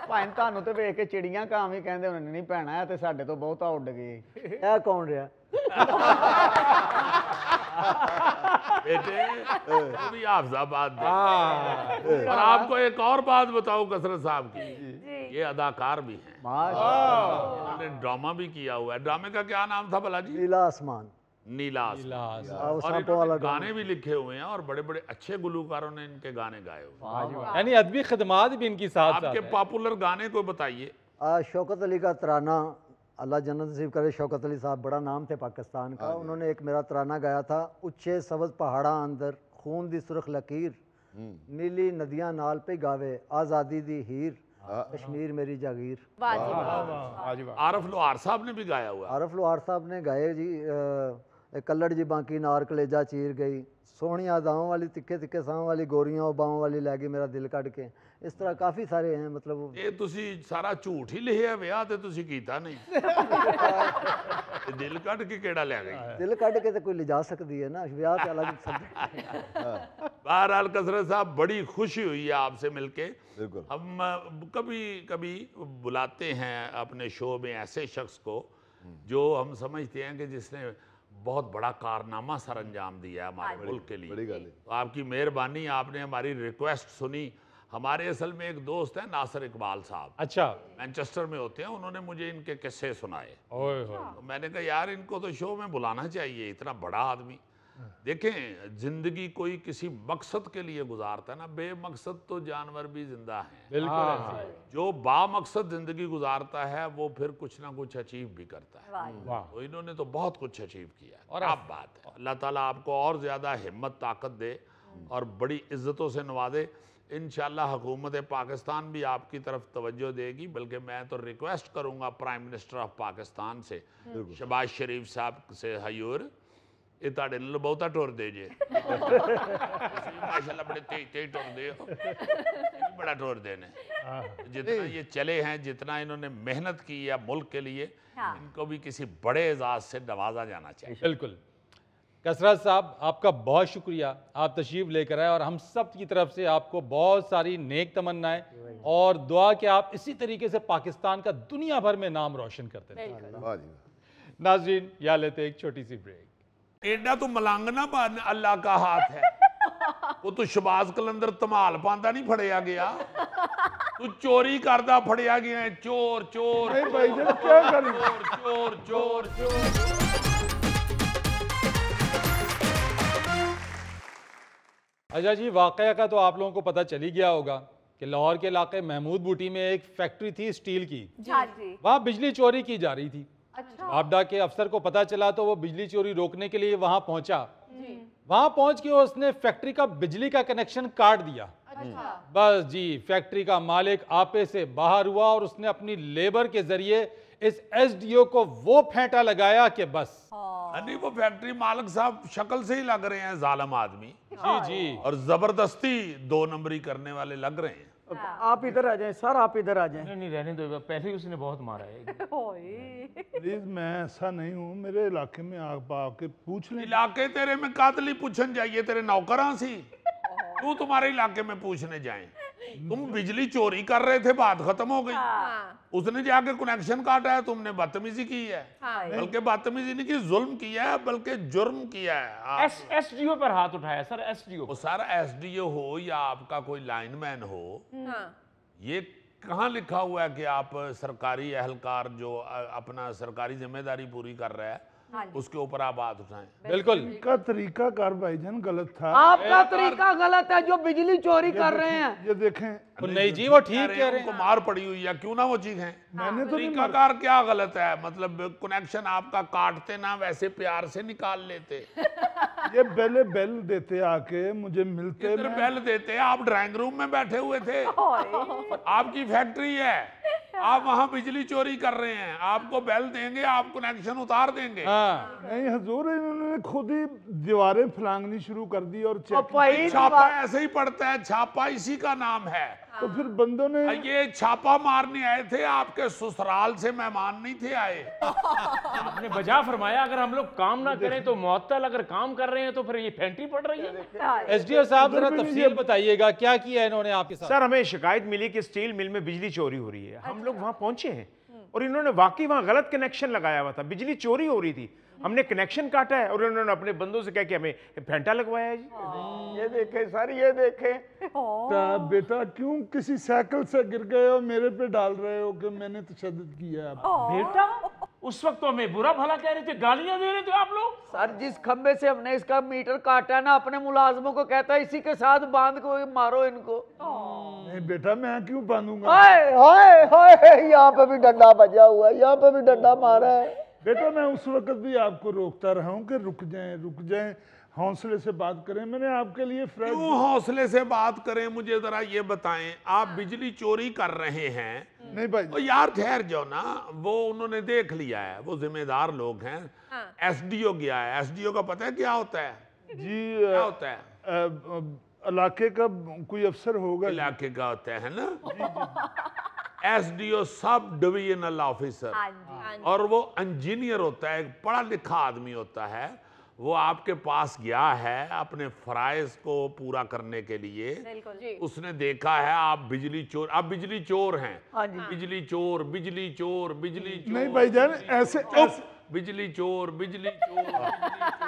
ਭਾਵੇਂ ਤੁਹਾਨੂੰ ਤੇ ਵੇਖ ਕੇ ਚਿੜੀਆਂ ਕਾਮ ਹੀ ਕਹਿੰਦੇ ਹੋਣੇ ਨਹੀਂ ਭੈਣਾ ਤੇ ਸਾਡੇ ਤੋਂ ਬਹੁਤਾ ਉੱਡ ਗਈ। ਇਹ ਕੌਣ ਰਿਹਾ? बेटे वो भी हाफिजाबाद दे। और आपको एक और बात बताऊं कसरत साहब की, ये अदाकार भी हैं, इन्होंने ड्रामा भी किया हुआ है। ड्रामे का क्या नाम था भला जी? नीला आसमान। नीला आसमान। और सांपों वाला इन्होंने गाने भी लिखे हुए हैं और बड़े बड़े अच्छे गुलकारों ने इनके गाने गाए हुए हैं। यानी अदबी खदमात भी इनकी साथ आपके पॉपुलर गाने को बताइए। शौकत अली का तराना, अल्लाह जन्नत नसीब करे। शौकत अली साहब बड़ा नाम थे पाकिस्तान का, उन्होंने एक मेरा तराना गाया था। उच्चे सबज पहाड़ा अंदर खून दी सुरख लकीर, नीली नदियां नाल पे गावे, आज़ादी दी हीर, कश्मीर मेरी जागीर। आरफ लोहार साहब ने भी गाया हुआ। आरफ लोहार साहब ने गाए जी। कल्लड़ जी बाकी नार कलेजा चीर गई, सोहनिया दाओं वाली तिक्के तिक्के साहों वाली, गोरियां बाहों वाली लै गई मेरा दिल कट के। इस तरह काफ़ी सारे हैं। मतलब ये तुसी सारा झूठ ही लिखिया, विआह ते तुसी कीता नहीं। दिल कट के केड़ा ले गई? दिल कट के तो कोई ले जा सकती है ना, विआह ते अलग सब्जेक्ट। बहरहाल कसरत साहब बड़ी खुशी हुई है आपसे मिलके। हम कभी कभी बुलाते हैं अपने शो में ऐसे शख्स को जो हम समझते हैं कि जिसने बहुत बड़ा कारनामा सर अंजाम दिया है हमारे मुल्क के लिए। तो आपकी मेहरबानी, आपने हमारी रिक्वेस्ट सुनी। हमारे असल में एक दोस्त है नासिर इकबाल साहब, अच्छा मैनचेस्टर में होते हैं, उन्होंने मुझे इनके किस्से सुनाए। तो मैंने कहा यार इनको तो शो में बुलाना चाहिए, इतना बड़ा आदमी। देखें जिंदगी कोई किसी मकसद के लिए गुजारता है ना, बेमकसद तो जानवर भी जिंदा हैं। बिल्कुल। जो बामकसद जिंदगी गुजारता है वो फिर कुछ ना कुछ अचीव भी करता है। तो इन्होंने तो बहुत कुछ अचीव किया और अब बात है, अल्लाह ताला आपको और ज्यादा हिम्मत ताकत दे और बड़ी इज्जतों से नवाजे। इंशाल्लाह हुकूमत पाकिस्तान भी आपकी तरफ तवज्जो देगी। बल्कि मैं तो रिक्वेस्ट करूंगा प्राइम मिनिस्टर ऑफ पाकिस्तान से, शहबाज शरीफ साहब से, हयूर ये ताड़े नाल बहुता टुर दे जे। माशाल्लाह बड़े तेज तेज टुर दे हो, बड़ा टुर देने। जितना ये चले हैं, जितना इन्होंने मेहनत की है मुल्क के लिए, इनको भी किसी बड़े एजाज से नवाजा जाना चाहिए। बिल्कुल। कसरत साहब आपका बहुत शुक्रिया, आप तशरीफ लेकर आए और हम सब की तरफ से आपको बहुत सारी नेक तमन्नाएं और दुआ कि आप इसी तरीके से पाकिस्तान का दुनिया भर में नाम रोशन करते रहें। नाज़रीन या लेते एक छोटी सी ब्रेक। एडा तो मलांगना पान अल्लाह का हाथ है। वो तो शहबाज कलंदर धमाल पांदा नहीं फड़िया गया, तू चोरी करदा फड़िया गया है। चोर चोर चोर चोर चोर। अच्छा जी, वाकया का तो आप लोगों को पता चल ही गया होगा कि लाहौर के इलाके महमूद बूटी में एक फैक्ट्री थी स्टील की, वहाँ बिजली चोरी की जा रही थी। आपदा के अफसर को पता चला तो वो बिजली चोरी रोकने के लिए वहां पहुंचा। वहां पहुंच के उसने फैक्ट्री का बिजली का कनेक्शन काट दिया। बस जी, फैक्ट्री का मालिक आपे से बाहर हुआ और उसने अपनी लेबर के जरिए इस एसडीओ को वो फेंटा लगाया कि बस। नहीं, वो फैक्ट्री मालिक साहब शक्ल से ही लग रहे हैं जालिम आदमी। जी जी। और जबरदस्ती 2 नंबरी करने वाले लग रहे हैं। आप इधर आ जाएं सर, आप इधर आ जाएं। नहीं रहने दो, पहले ही उसने बहुत मारा है। प्लीज मैं ऐसा नहीं हूँ, मेरे इलाके में आके पूछ लें। इलाके तेरे में कातली पूछन जाइए, तेरे नौकरां सी तू तुम्हारे इलाके में पूछने जाए। तुम बिजली चोरी कर रहे थे, बात खत्म हो गई। उसने जाके कनेक्शन काटा है, तुमने बदतमीजी की है। हाँ। बल्कि बदतमीजी नहीं की, जुल्म किया है, बल्कि जुर्म किया है। एसडीओ पर हाथ उठाया सर, एसडीओ। वो सारा एसडीओ हो या आपका कोई लाइनमैन हो, हाँ। ये कहाँ लिखा हुआ है कि आप सरकारी एहलकार जो अपना सरकारी जिम्मेदारी पूरी कर रहा है उसके ऊपर आप बात उठाएं? बिल्कुल। इनका तरीका कार भाईजान गलत था। आपका तरीका गलत है जो बिजली चोरी कर रहे हैं। ये देखें, नहीं जी वो ठीक कह रहे उनको हैं। मार पड़ी हुई है, क्यों ना वो चीखें। मैंने तो नहीं मारा। तरीकाकार क्या गलत है? मतलब कनेक्शन आपका काटते ना, वैसे प्यार से निकाल लेते। ये बेल देते आके मुझे मिलते, इधर बेल देते, आप ड्राइंग रूम में बैठे हुए थे, आपकी फैक्ट्री है, आप वहां बिजली चोरी कर रहे हैं, आपको बेल देंगे, आप कनेक्शन उतार देंगे। नहीं हजूर, इन्होंने खुद ही दीवारें फलांगनी शुरू कर दी और छापा ऐसे ही पड़ता है, छापा इसी का नाम है। तो फिर बंदों ने ये छापा मारने आए थे, आपके ससुराल से मेहमान नहीं थे आए। आपने बजा फरमाया अगर हम लोग काम ना करें तो मुअत्तल, अगर काम कर रहे हैं तो फिर ये फैक्ट्री पड़ रही है। एसडीओ साहब जरा तफसील बताइएगा क्या किया इन्होंने आपके साथ? सर हमें शिकायत मिली कि स्टील मिल में बिजली चोरी हो रही है। हम लोग वहां पहुंचे हैं और इन्होंने वाकई वहां गलत कनेक्शन लगाया हुआ था, बिजली चोरी हो रही थी। हमने कनेक्शन काटा है और इन्होंने अपने बंदों से कहा कि हमें फेंटा लगवाया है जी। ये देखे सर, ये देखे। बेटा क्यों किसी साइकिल से गिर गए हो, मेरे पे डाल रहे हो कि मैंने तशद्दुद किया है? बेटा उस वक्त तो हमें बुरा भला कह रहे थे, गालियां दे रहे थे आप लोग। सर जिस खंबे से हमने इसका मीटर काटा है ना, अपने मुलाजमों को कहता है इसी के साथ बांध को मारो इनको। नहीं बेटा, मैं क्यों बांधूंगा? हाय हाय हाय, यहाँ पे भी डंडा बजा हुआ है, यहाँ पे भी डंडा मारा है। बेटा मैं उस वक्त भी आपको रोकता रहा हूँ कि रुक जाएं, हौसले से बात करें। मैंने आपके लिए क्यों हौसले से बात करें? मुझे जरा ये बताएं, आप बिजली चोरी कर रहे हैं। नहीं भाई, तो यार ठहर जाओ ना, वो उन्होंने देख लिया है, वो जिम्मेदार लोग हैं। एसडीओ गया है, एसडीओ का पता है क्या होता है जी? क्या होता है? इलाके का कोई अफसर होगा। इलाके का होता है ना। एसडीओ सब डिविजनल ऑफिसर, और वो इंजीनियर होता है, एक पढ़ा लिखा आदमी होता है। वो आपके पास गया है अपने फराइज को पूरा करने के लिए। उसने देखा है आप बिजली चोर, आप बिजली चोर हैं। बिजली चोर, बिजली चोर, बिजली चोर। नहीं भाईजान ऐसे बिजली चोर, बिजली चोर, बिजली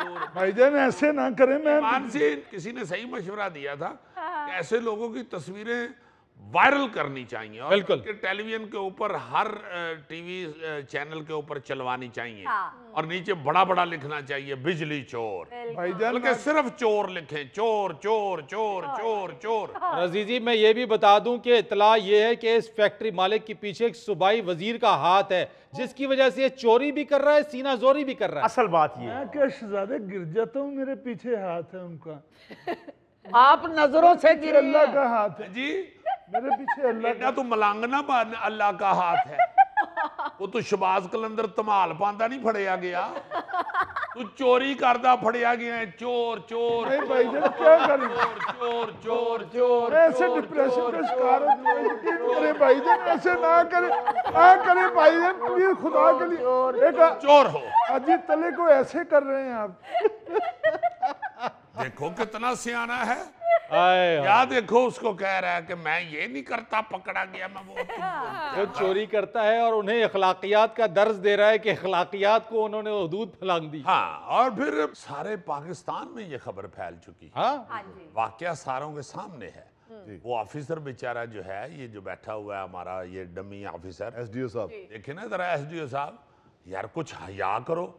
चोर। भाईजान ऐसे ना करें। मैं मान से किसी ने सही मशवरा दिया था कि ऐसे लोगों की तस्वीरें वायरल करनी चाहिए और बिल्कुल टेलीविजन के ऊपर हर टीवी चैनल के ऊपर चलवानी चाहिए। और नीचे बड़ा बड़ा लिखना चाहिए बिजली चोर, बल्कि सिर्फ चोर लिखें, चोर चोर चोर चोर चोर। रजीजी मैं ये भी बता दूं कि इतला ये है कि इस फैक्ट्री मालिक के पीछे एक सूबाई वजीर का हाथ है, जिसकी वजह से ये चोरी भी कर रहा है, सीना जोरी भी कर रहा है। असल बात ये मैं क्या शहजादे गिर जाता हूँ, मेरे पीछे हाथ है उनका। आप नजरों से गिरे, अल्लाह का हाथ है जी, मेरे पीछे अल्लाह बेटा तू मलांगना अल्लाह का हाथ है। वो तू शबाज कलंदर धमाल पांदा नहीं फड़िया गया, तू चोरी करदा फड़िया गया है। चोर चोर नहीं भाईजान क्या करें? चोर चोर चोर। ऐसे डिप्रेशन का शिकार हो भाईजान, ऐसे ना करे, ना करे भाईजान, प्लीज खुदा के लिए। बेटा चोर हो, अजी तले को ऐसे कर रहे हैं आप। देखो कितना सियाना है। आए क्या देखो उसको कह रहा है कि मैं ये नहीं करता, पकड़ा गया मैं। वो चोरी करता है और उन्हें अखलाकियात का दर्ज दे रहा है कि अखलाकियात को उन्होंने हदूद फलांग दी। हाँ, और फिर सारे पाकिस्तान में ये खबर फैल चुकी। हाँ वाकया सारों के सामने है। वो ऑफिसर बेचारा जो है, ये जो बैठा हुआ है हमारा ये डमी ऑफिसर एसडीओ साहब, देखे ना जरा एसडीओ साहब, यार कुछ हया करो।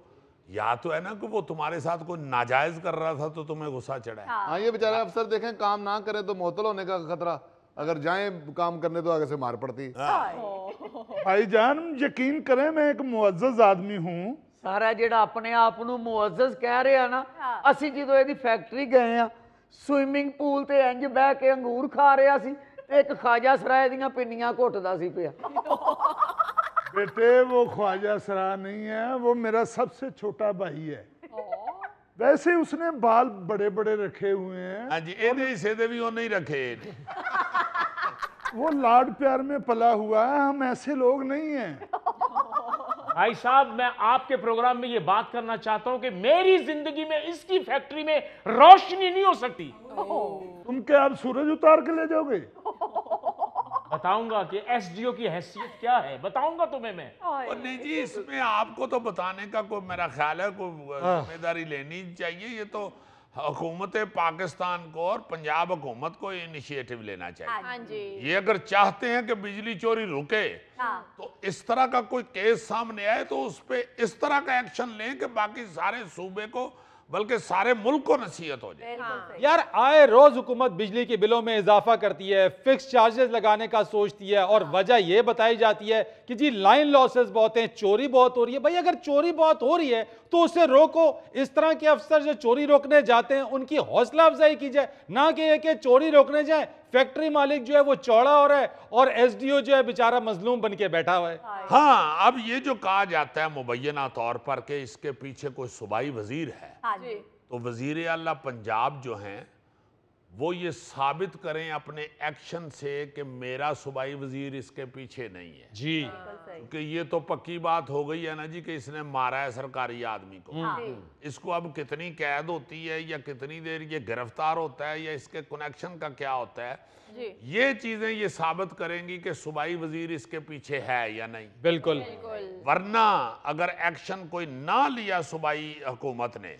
या तो है ना कि वो तुम्हारे साथ कोई नाजायज कर रहा था तो तुम्हें गुस्सा चढ़ा है। हाँ ये बेचारे अफसर देखें, काम ना करें तो मुअत्तल होने का खतरा, अगर जाएं काम करने तो आगे से मार पड़ती। भाईजान यकीन करें, मैं एक मुअज़्ज़ज़ आदमी हूँ। सारा जेड़ा अपने आप ਨੂੰ ਮੁਅੱਜ਼ਜ਼ ਕਹਿ ਰਿਹਾ ਨਾ, ਅਸੀਂ ਜਦੋਂ ਇਹਦੀ ਫੈਕਟਰੀ ਗਏ ਆ, ਸਵਿਮਿੰਗ ਪੂਲ ਤੇ ਇੰਜ ਬਹਿ ਕੇ ਅੰਗੂਰ ਖਾ ਰਿਹਾ ਸੀ ਤੇ ਇੱਕ ਖਾਜਾ ਸਰਾਏ ਦੀਆਂ ਪਿੰਨੀਆਂ ਘੁੱਟਦਾ ਸੀ ਪਿਆ। बेटे वो ख्वाजा सरा नहीं है, वो मेरा सबसे छोटा भाई है। वैसे उसने बाल बड़े बड़े रखे हुए हैं। हाँ जी, ਇਹਦੇ ਹਿੱਸੇ ਦੇ ਵੀ ਉਹਨੇ ਹੀ रखे। वो लाड प्यार में पला हुआ है, हम ऐसे लोग नहीं हैं। भाई साहब मैं आपके प्रोग्राम में ये बात करना चाहता हूं कि मेरी जिंदगी में इसकी फैक्ट्री में रोशनी नहीं हो सकती। तुम क्या आप सूरज उतार के ले जाओगे? बताऊंगा कि एसडीओ की हैसियत क्या है, बताऊंगा तुम्हें मैं। और नहीं जी, इसमें आपको तो बताने का कोई मेरा ख्याल है कोई जिम्मेदारी लेनी चाहिए। ये तो हुकूमत पाकिस्तान को और पंजाब हुकूमत को इनिशिएटिव लेना चाहिए। हाँ जी। ये अगर चाहते हैं कि बिजली चोरी रुके तो इस तरह का कोई केस सामने आए तो उस पे इस तरह का एक्शन लें कि बाकी सारे सूबे को बल्कि सारे मुल्क को नसीहत हो जाए। यार आए रोज हुकूमत बिजली के बिलों में इजाफा करती है, फिक्स चार्जेस लगाने का सोचती है और वजह यह बताई जाती है कि जी लाइन लॉसेस बहुत हैं, चोरी बहुत हो रही है। भाई अगर चोरी बहुत हो रही है तो उसे रोको। इस तरह के अफसर जो चोरी रोकने जाते हैं उनकी हौसला अफजाई की जाए, ना कि ये कि चोरी रोकने जाए। फैक्ट्री मालिक जो है वो चौड़ा हो रहा है और एसडीओ जो है बेचारा मजलूम बन के बैठा हुआ है। हाँ, अब ये जो कहा जाता है मुबैना तौर पर कि इसके पीछे कोई सूबाई वजीर है, तो वजीर आला पंजाब जो हैं वो ये साबित करें अपने एक्शन से कि मेरा सूबाई वजीर इसके पीछे नहीं है जी। क्योंकि ये तो पक्की बात हो गई है ना जी कि इसने मारा है सरकारी आदमी को। इसको अब कितनी कैद होती है या कितनी देर ये गिरफ्तार होता है या इसके कनेक्शन का क्या होता है, ये चीजें ये साबित करेंगी कि सूबाई वजीर इसके पीछे है या नहीं। बिल्कुल। वरना अगर एक्शन कोई ना लिया सूबाई हुकूमत ने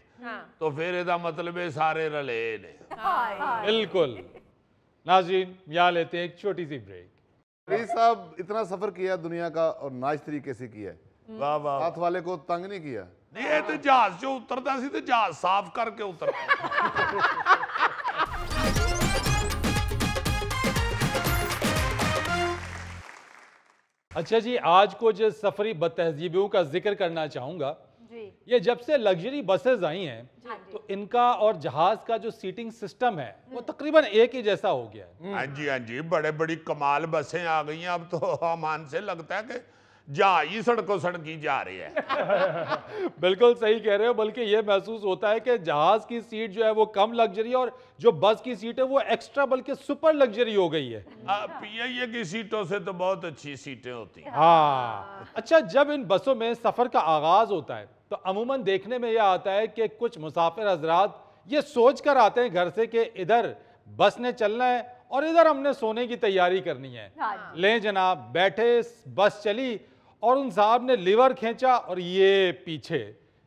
तो फिर इसका मतलब है सारे रले ने। बिल्कुल। नाज़रीन यहाँ लेते हैं एक छोटी सी ब्रेक। रईस साहब इतना सफर किया दुनिया का और नाइस तरीके से किया है, वाह वाह। साथ वाले को तंग नहीं किया? नहीं, ये तो जहाज जो उतरता सी तो जहाज साफ करके उतरता। अच्छा जी, आज कुछ सफरी बदतहजीबियों का जिक्र करना चाहूंगा। ये जब से लग्जरी बसेस आई हैं तो इनका और जहाज का जो सीटिंग सिस्टम है वो तकरीबन एक ही जैसा हो गया है। हाँ जी, बड़े बड़ी कमाल बसें आ गई हैं। अब तो हमान से लगता है कि जहाज ही सड़कों सड़की जा रही है। बिल्कुल सही कह रहे हो, बल्कि ये महसूस होता है कि जहाज की सीट जो है वो कम लग्जरी और जो बस की सीट है वो एक्स्ट्रा बल्कि सुपर लग्जरी हो गई है। पीआईए की सीटों से तो बहुत अच्छी सीटें होती हैं। हाँ। अच्छा, जब इन बसों में सफर का आगाज होता है तो अमूमन देखने में यह आता है कि कुछ मुसाफिर हजरात ये सोच कर आते हैं घर से कि इधर बस ने चलना है और इधर हमने सोने की तैयारी करनी है। ले जनाब, बैठे, बस चली और उन साहब ने लीवर खींचा और ये पीछे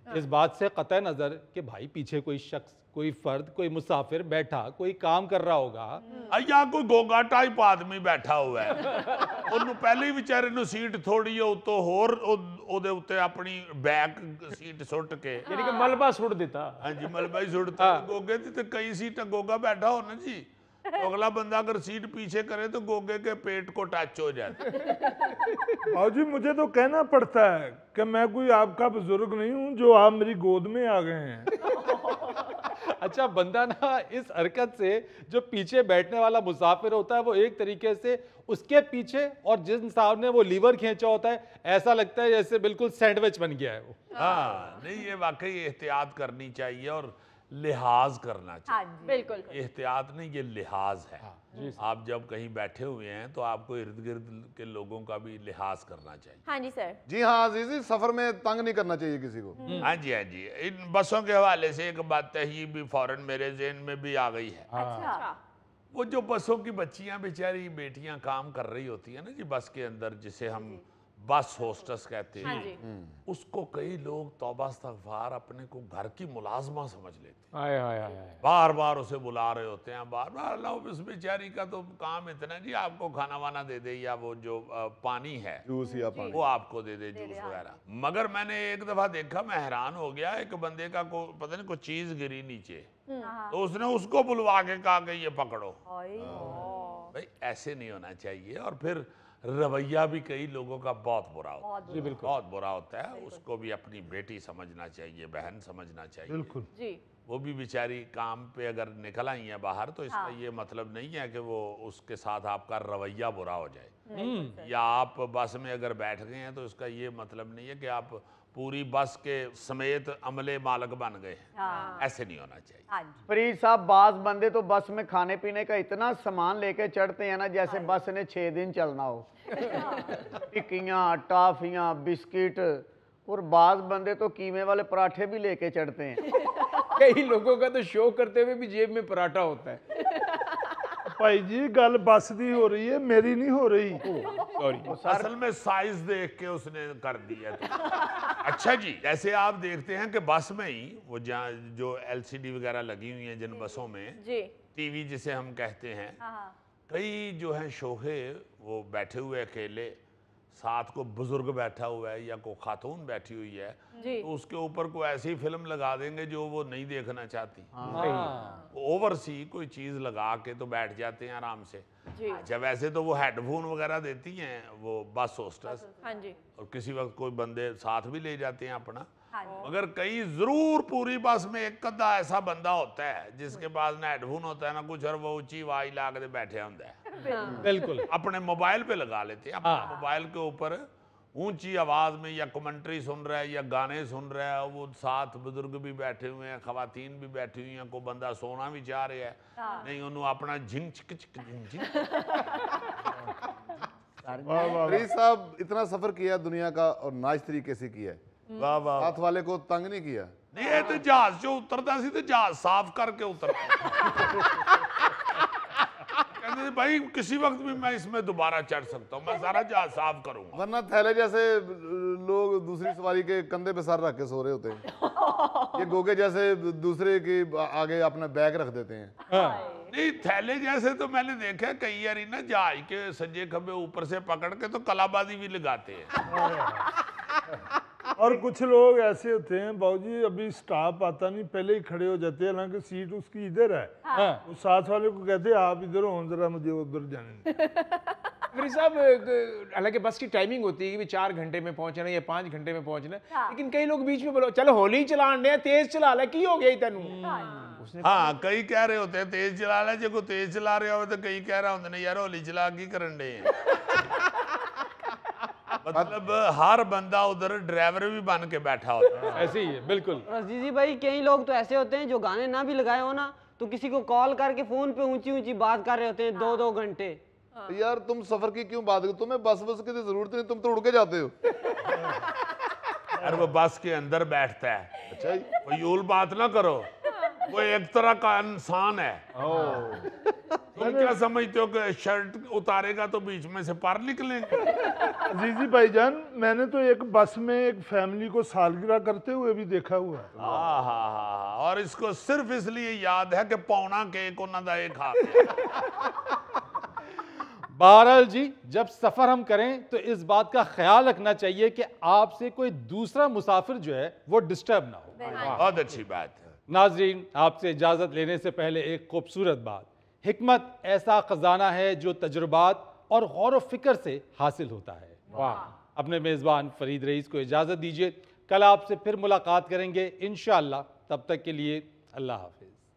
इस बात से कतई नजर कि भाई पीछे कोई शख्स, कोई फर्द, कोई मुसाफिर बैठा, कोई काम कर रहा होगा या कोई गोगा टाइप आदमी बैठा हुआ है। ਉਹਨੂੰ ਪਹਿਲੇ ਹੀ ਵਿਚਾਰੇ ਨੂੰ ਸੀਟ ਥੋੜੀ ਆ ਉਤੋਂ ਹੋਰ ਉਹਦੇ ਉੱਤੇ ਆਪਣੀ ਬੈਕ ਸੀਟ ਸੁੱਟ ਕੇ यानी कि मलबा सुट देता। ਹਾਂਜੀ ਮਲਬਾ ਹੀ ਸੁੱਟਤਾ ਗੋਗੇ ਦੀ ਤੇ ਕਈ ਸੀਟਾਂ गोगा बैठा हो ना जी, तो अगला बंदा अगर सीट पीछे करे तो गोगे के पेट को टच हो जाता है। भाजी मुझे तो कहना पड़ता है कि मैं कोई आपका बुजुर्ग नहीं हूँ जो आप मेरी गोद में आ गए हैं। अच्छा, बंदा ना इस हरकत से जो पीछे बैठने वाला मुसाफिर होता है वो एक तरीके से उसके पीछे और जिस साहब ने वो लीवर खींचा होता है ऐसा लगता है जैसे बिल्कुल सैंडविच बन गया है वो। हाँ, नहीं ये वाकई एहतियात करनी चाहिए और लिहाज करना चाहिए। बिल्कुल। एहतियात नहीं, ये लिहाज है। आप जब कहीं बैठे हुए हैं तो आपको इर्द गिर्द के लोगों का भी लिहाज करना चाहिए। हाँ जी सर। जी हाँ अजीजी, सफर में तंग नहीं करना चाहिए किसी को। हाँ जी, इन बसों के हवाले से एक बात ही भी फौरन मेरे ज़हन में भी आ गई है। अच्छा। वो जो बसों की बच्चियां बेचारी बेटियां काम कर रही होती है ना जी बस के अंदर, जिसे हम बस होस्टेस कहते हैं, उसको कई लोग तौबा इस्तगफार अपने को घर की मुलाजमा समझ लेते हैं। बार बार उसे बुला रहे होते हैं, बार बार अल्लाह इस बेचारी का तो काम इतना जी आपको खाना वाना दे दे या वो जो पानी है जूस या पानी वो आपको दे दे, जूस वगैरह। मगर मैंने एक दफा देखा, मैं हैरान हो गया, एक बंदे का को पता नहीं कोई चीज गिरी नीचे तो उसने उसको बुलवा के कहा कि ये पकड़ो। भाई ऐसे नहीं होना चाहिए। और फिर रवैया भी कई लोगों का बहुत बुरा होता है, बहुत बुरा होता है। उसको भी अपनी बेटी समझना चाहिए, बहन समझना चाहिए। बिल्कुल जी। वो भी बेचारी काम पे अगर निकल आई है बाहर तो इसका ये मतलब नहीं है कि वो उसके साथ आपका रवैया बुरा हो जाए, या आप बस में अगर बैठ गए हैं तो इसका ये मतलब नहीं है कि आप पूरी बस के समेत अमले मालक बन गए हैं। ऐसे नहीं होना चाहिए। फरीद साहब, बाज बंदे तो बस में खाने पीने का इतना सामान लेके चढ़ते हैं ना जैसे बस ने 6 दिन चलना हो। टिक्कियाँ, टाफियाँ, बिस्किट, और बाज बंदे तो कीमे वाले पराठे भी लेके चढ़ते हैं। कई लोगों का तो शो करते हुए भी जेब में पराठा होता है। भाई जी गल बस दी हो रही है, मेरी नहीं हो रही। असल में साइज देख के उसने कर दिया तो। अच्छा जी, जैसे आप देखते हैं कि बस में ही वो जहाँ जो LCD वगैरह लगी हुई हैं जिन बसों में, जी टीवी जिसे हम कहते हैं, कई जो हैं शोहे वो बैठे हुए अकेले, साथ को बुजुर्ग बैठा हुआ है या कोई खातून बैठी हुई है, तो उसके ऊपर कोई ऐसी फिल्म लगा देंगे जो वो नहीं देखना चाहती। ओवरसी कोई चीज लगा के तो बैठ जाते हैं आराम से। अच्छा, वैसे तो वो हेडफोन वगैरह देती हैं वो बस होस्टेस, और किसी वक्त कोई बंदे साथ भी ले जाते हैं अपना। मगर कई जरूर पूरी बस में एक कदा ऐसा बंदा होता है जिसके पास ना हेडफोन होता है ना कुछ, और वो ऊंची आवाज ला के बैठे होता है, बिल्कुल अपने मोबाइल पे लगा लेते हैं, अपने मोबाइल के ऊपर ऊंची आवाज में या कमेंट्री सुन रहा है या गाने सुन रहा है, वो साथ बुजुर्ग भी बैठे हुए हैं, खवातीन भी बैठी हुई हैं, कोई बंदा सोना भी चाह रहा है, नहीं उन्होंने अपना झिंग चिक चिक झिंग। फरीद साहब इतना सफर किया दुनिया का और नाज तरीके से किया है, वाह वाह, साथ वाले को तंग नहीं किया? नहीं ये तो जहाज जो उतरता सी तो जहाज साफ करके उतरता। कहते थे भाई किसी वक्त भी मैं इसमें दोबारा चढ़ सकता हूँ, मैं सारा जहाज साफ करूंगा। वरना थैले जैसे लोग दूसरी सवारी के कंधे पे सर रख के सो रहे होते हैं, ये गोगे जैसे दूसरे के आगे अपना बैग रख देते हैं। नहीं थैले जैसे तो मैंने देखा कई बार ना जहाज के सज्जे खब्बे ऊपर से पकड़ के तो कलाबाजी भी लगाते हैं। और कुछ लोग ऐसे होते हैं बाबूजी, अभी स्टाफ आता नहीं पहले ही खड़े हो जाते हैं, हालांकि सीट उसकी इधर है, वो साथ वाले को कहते हैं आप इधर हो जरा मुझे उधर जाने। फरीद साहब, हालांकि बस की टाइमिंग होती है कि 4 घंटे में पहुंचना है या 5 घंटे में पहुंचना है, लेकिन कई लोग बीच में बोलो चलो होली चलान रहे तेज चला ले, की हो गया तेन? हाँ कई कह रहे होते हैं तेज चला ले, जो कोई तेज चला रहे हो तो कई कह रहे होते हैं यार होली चला की करन डे हैं। मतलब हर बंदा उधर ड्राइवर भी बन के बैठा होता है। ऐसे ही है बिल्कुल। अजीजी भाई कई लोग तो ऐसे होते हैं जो गाने ना भी लगाए हो ना तो किसी को कॉल करके फोन पे ऊंची ऊंची बात कर रहे होते हैं 2-2 घंटे। यार तुम सफर की क्यों बात करते हो? तुम्हें बस की तो जरूरत नहीं, तुम तो उड़ के जाते हो। यार वो बस के अंदर बैठता है। अच्छा वो यूल बात ना करो, वो एक तरह का इंसान है। तुम क्या समझते हो कि शर्ट उतारेगा तो बीच में से पार निकलेंगे? अजीजी भाईजान, मैंने तो एक बस में एक फैमिली को सालगिरह करते हुए भी देखा हुआ है। हाँ, और इसको सिर्फ इसलिए याद है कि पौना केक उन्होंने एक खा। बहरहाल जी, जब सफर हम करें तो इस बात का ख्याल रखना चाहिए कि आपसे कोई दूसरा मुसाफिर जो है वो डिस्टर्ब ना हो। बहुत अच्छी बात है। नाजरीन, आपसे इजाजत लेने से पहले एक खूबसूरत बात, हिकमत ऐसा खजाना है जो तजुर्बात और गौर व फिक्र से हासिल होता है। वाह। अपने मेज़बान फरीद रईस को इजाज़त दीजिए, कल आपसे फिर मुलाकात करेंगे इंशाअल्लाह। तब तक के लिए अल्लाह हाफिज़।